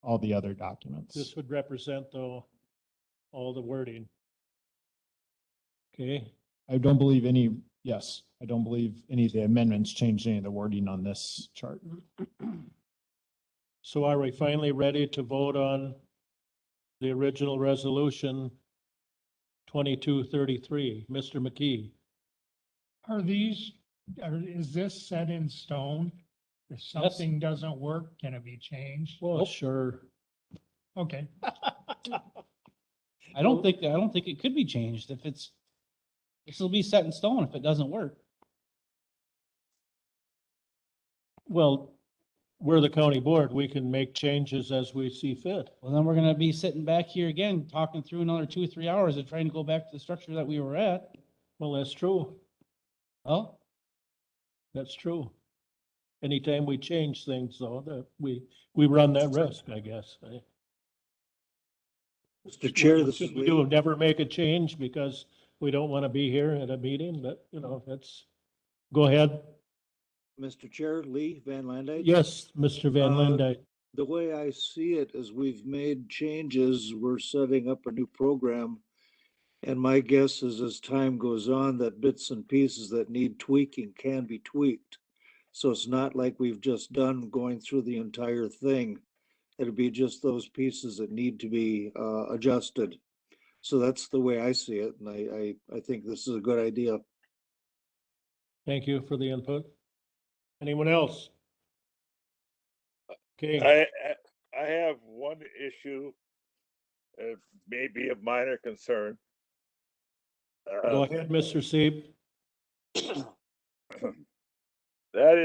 all the other documents. This would represent though, all the wording. Okay, I don't believe any of the amendments changed any of the wording on this chart. so are we finally ready to vote on the original resolution 2233? Mr. McKee? Is this set in stone? If something doesn't work, can it be changed? Well, sure. Okay. I don't think it could be changed if this will be set in stone if it doesn't work. Well, we're the county board. We can make changes as we see fit. Well, then we're gonna be sitting back here again, talking through another 2 or 3 hours of trying to go back to the structure that we were at. Well, that's true. Oh, That's true. Anytime we change things though, that we run that risk, I guess. Mr. Chair, this is Should we Lee. do never make a change because we don't want to be here at a meeting, but go ahead. Mr. Chair, Lee Van Landijk. Yes, Mr. Van Linde. The way I see it is we've made changes, we're setting up a new program. And my guess is as time goes on, that bits and pieces that need tweaking can be tweaked. So it's not like we've just done going through the entire thing. It'll be just those pieces that need to be adjusted. So that's the way I see it, and I think this is a good idea. Thank you for the input. Anyone else? Okay, I have one issue, may be of minor concern. go ahead, Mr. Sieb. That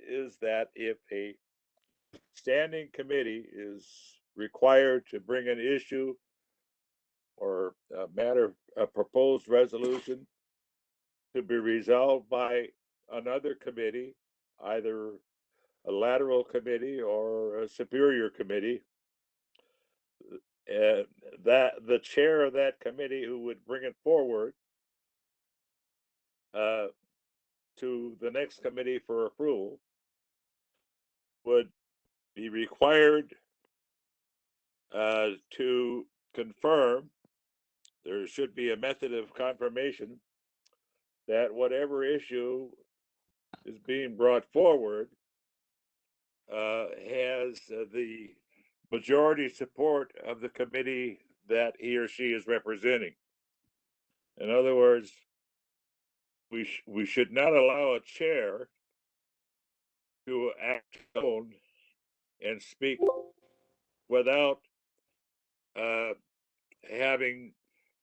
is that if a standing committee is required to bring an issue or a matter, a proposed resolution to be resolved by another committee, either a lateral committee or a superior committee, that the chair of that committee who would bring it forward to the next committee for approval would be required to confirm, there should be a method of confirmation that whatever issue is being brought forward has the majority support of the committee that he or she is representing. In other words, we should not allow a chair to act alone and speak without having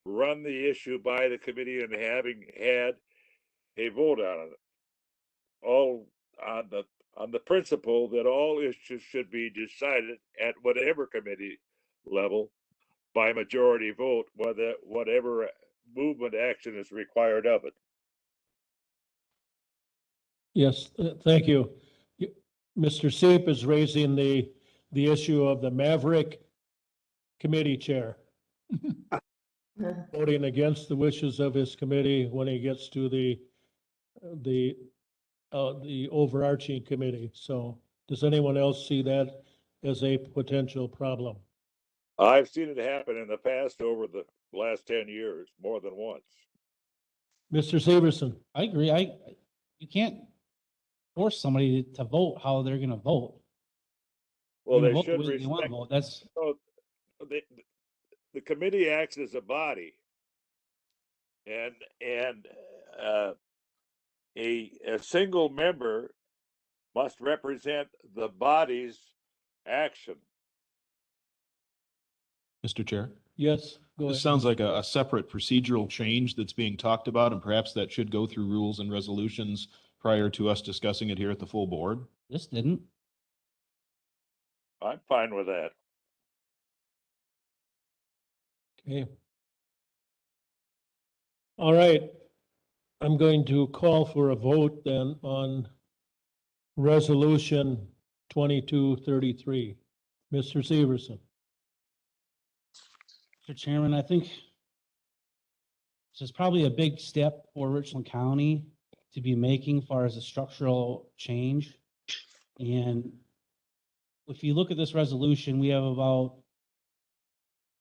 run the issue by the committee and having had a vote on it. All on the principle that all issues should be decided at whatever committee level by majority vote, whatever movement action is required of it. Yes, thank you. Mr. Sieb is raising the issue of the Maverick committee chair voting against the wishes of his committee when he gets to the overarching committee. So does anyone else see that as a potential problem? I've seen it happen in the past over the last 10 years, more than once. Mr. Severson? I agree. You can't force somebody to vote how they're gonna vote. Well, You they vote the should way you wanna respect. vote. That's, So the committee acts as a body, and a single member must represent the body's action. Mr. Chair? Yes, go ahead. This sounds like a separate procedural change that's being talked about, and perhaps that should go through rules and resolutions prior to us discussing it here at the full board. this didn't. I'm fine with that. Okay. All right. I'm going to call for a vote then on resolution 2233. Mr. Severson? Mr. Chairman, I think this is probably a big step for Richland County. to be making as far as a structural change. And if you look at this resolution, we have about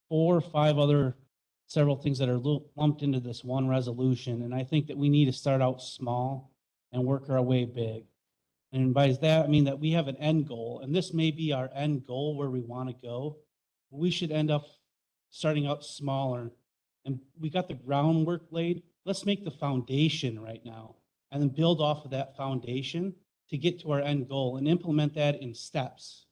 4 or 5 other several things that are lumped into this one resolution. And I think that we need to start out small and work our way big. And by that, I mean that we have an end goal, and this may be our end goal where we want to go. We should end up starting out smaller, and we got the groundwork laid. Let's make the foundation right now and then build off of that foundation to get to our end goal and implement that in steps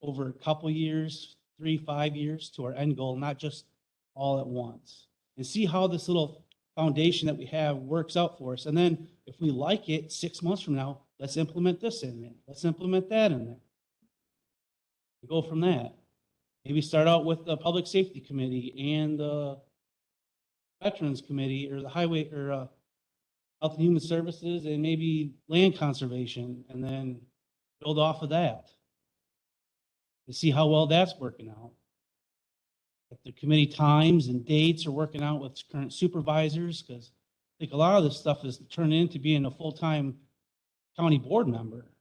over a couple years, 3, 5 years to our end goal, not just all at once. And see how this little foundation that we have works out for us. And then if we like it 6 months from now, let's implement this in there. Let's implement that in there. We go from that. Maybe start out with the Public Safety Committee and the Veterans Committee or the Highway or Health and Human Services and maybe Land Conservation, and then build off of that to see how well that's working out. If the committee times and dates are working out with current supervisors, because I think a lot of this stuff is turning into being a full-time county board member.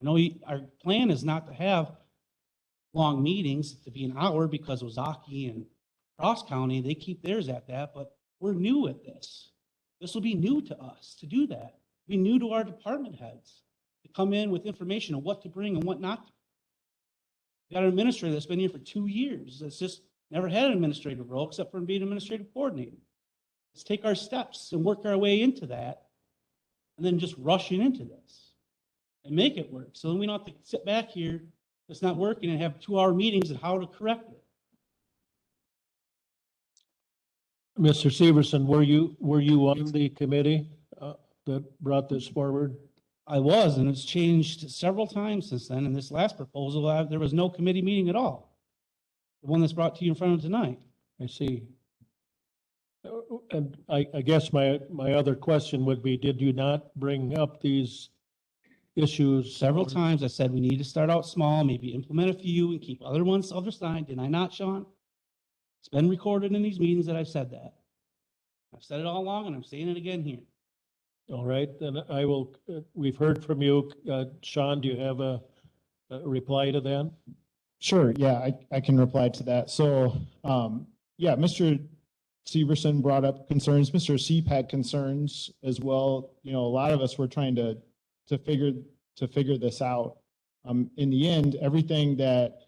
You know, our plan is not to have long meetings, to be an hour, because Ozaki and Cross County, they keep theirs at that, but we're new at this. This will be new to us to do that. Be new to our department heads to come in with information on what to bring and what not to. We got an administrator that's been here for 2 years. That's just never had an administrative role except for being administrative coordinator. Let's take our steps and work our way into that, and then just rushing into this and make it work. So then we don't have to sit back here, it's not working, and have 2-hour meetings on how to correct it. Mr. Severson, were you on the committee that brought this forward? I was, and it's changed several times since then. In this last proposal, there was no committee meeting at all. The one that's brought to you in front of tonight. I see. And I guess my other question would be, did you not bring up these issues? Several times I said we need to start out small, maybe implement a few and keep other ones other side. Did I not, Sean? It's been recorded in these meetings that I've said that. I've said it all along and I'm saying it again here. All right, then I will, we've heard from you. Sean, do you have a reply to that? Sure, yeah, I can reply to that. So, yeah, Mr. Severson brought up concerns. Mr. Seep had concerns as well. You know, a lot of us were trying to figure this out. In the end, everything that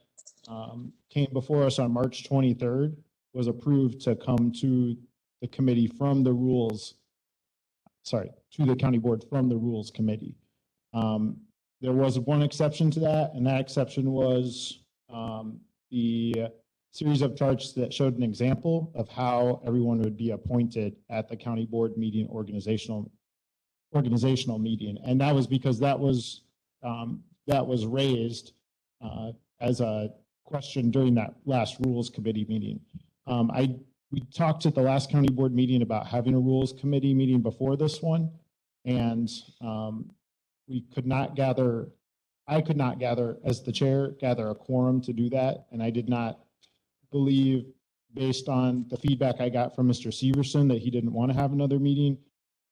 came before us on March 23rd was approved to come to the committee from the rules. Sorry, to the county board from the rules committee. There was one exception to that, and that exception was the series of charts that showed an example of how everyone would be appointed at the county board meeting organizational meeting. And that was because that was raised as a question during that last rules committee meeting. We talked at the last county board meeting about having a rules committee meeting before this one, and we could not gather, I could not gather, as the chair, gather a quorum to do that, and I did not believe, based on the feedback I got from Mr. Severson, that he didn't want to have another meeting,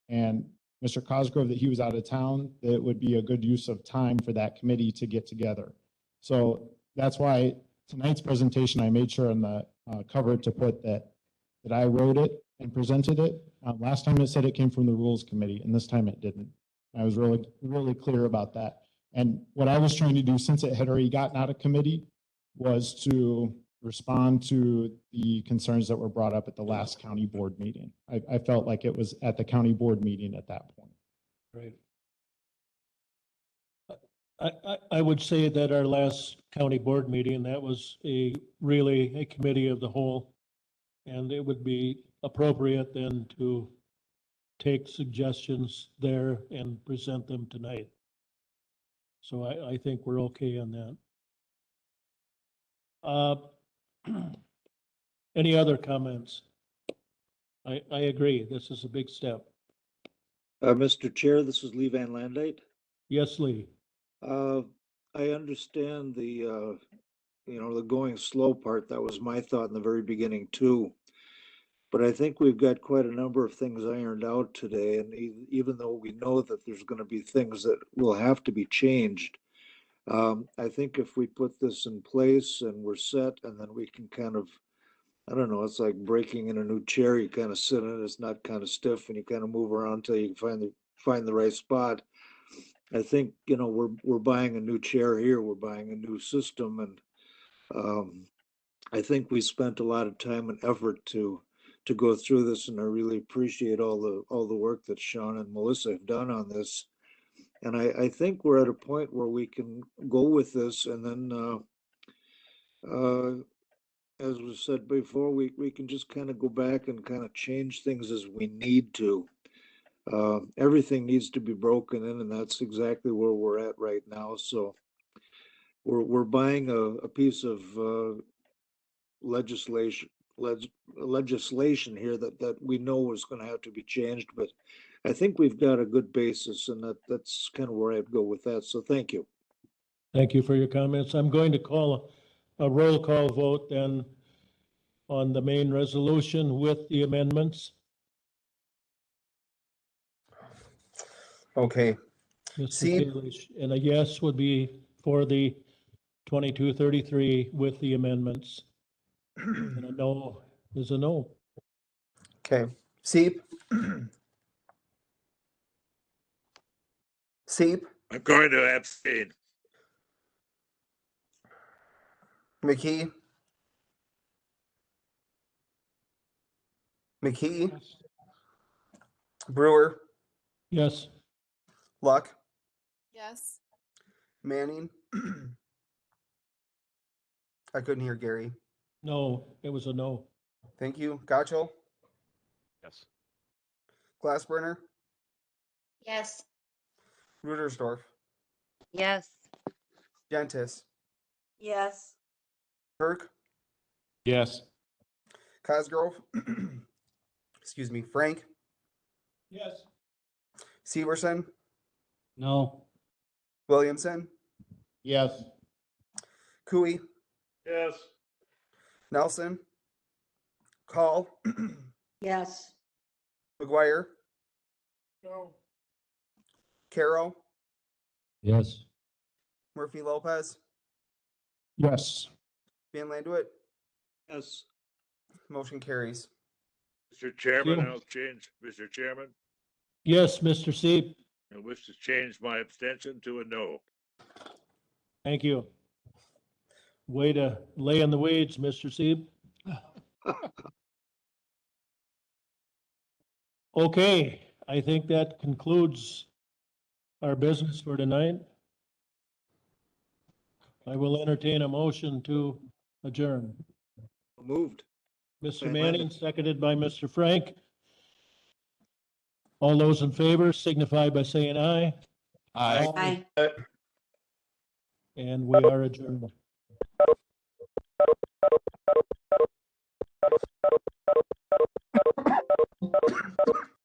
and Mr. Cosgrove, that he was out of town, that it would be a good use of time for that committee to get together. So that's why tonight's presentation, I made sure on the cover to put that I wrote it and presented it. Last time it said it came from the rules committee, and this time it didn't. I was really clear about that. And what I was trying to do, since it had already gotten out of committee, was to respond to the concerns that were brought up at the last county board meeting. I felt like it was at the county board meeting at that point. Right. I would say that our last county board meeting, that was really a committee of the whole. And it would be appropriate then to take suggestions there and present them tonight. So I think we're okay on that. Any other comments? I agree. This is a big step. Mr. Chair, this is Lee Van Landite. Yes, Lee. I understand the going slow part. That was my thought in the very beginning too. But I think we've got quite a number of things ironed out today, and even though we know that there's gonna be things that will have to be changed, I think if we put this in place and we're set, and then we can kind of, I don't know, it's like breaking in a new chair. You kind of sit in it, it's not kind of stiff, and you kind of move around until you find the right spot. I think, you know, we're buying a new chair here, we're buying a new system, and I think we spent a lot of time and effort to go through this, and I really appreciate all the work that Sean and Melissa have done on this. And I think we're at a point where we can go with this, and then as was said before, we can just kind of go back and kind of change things as we need to. Everything needs to be broken in, and that's exactly where we're at right now. So we're buying a piece of legislation here that we know is going to have to be changed, but I think we've got a good basis, and that's kind of where I'd go with that. So thank you. Thank you for your comments. I'm going to call a roll call vote then on the main resolution with the amendments. Okay. Mr. See- Kalish, and a yes would be for the 2233 with the amendments. And a no is a no. Okay. Seep. Seep. I'm going to abstain. McKee. McKee. Brewer. Yes. Luck. Yes. Manning. I couldn't hear Gary. No, it was a no. Thank you. Gotcho. Yes. Glassburner. Yes. Rudersdorf. Yes. Gentis. Yes. Kirk. Yes. Cosgrove. Excuse me. Frank. Yes. Severson. No. Williamson. Yes. Cooey. Yes. Nelson. Call. Yes. McGuire. No. Carroll. Yes. Murphy Lopez. Yes. Van Landuit. Yes. Motion carries. Mr. Chairman, you. I'll change, Mr. Chairman, Yes, Mr. Seep. I wish to change my abstention to a no. Thank you. Way to lay in the weeds, Mr. Seep. Okay, I think that concludes our business for tonight. I will entertain a motion to adjourn. Moved. Mr. Van Manning, Landuit. seconded by Mr. Frank. All those in favor signify by saying aye. Aye. And we are adjourned.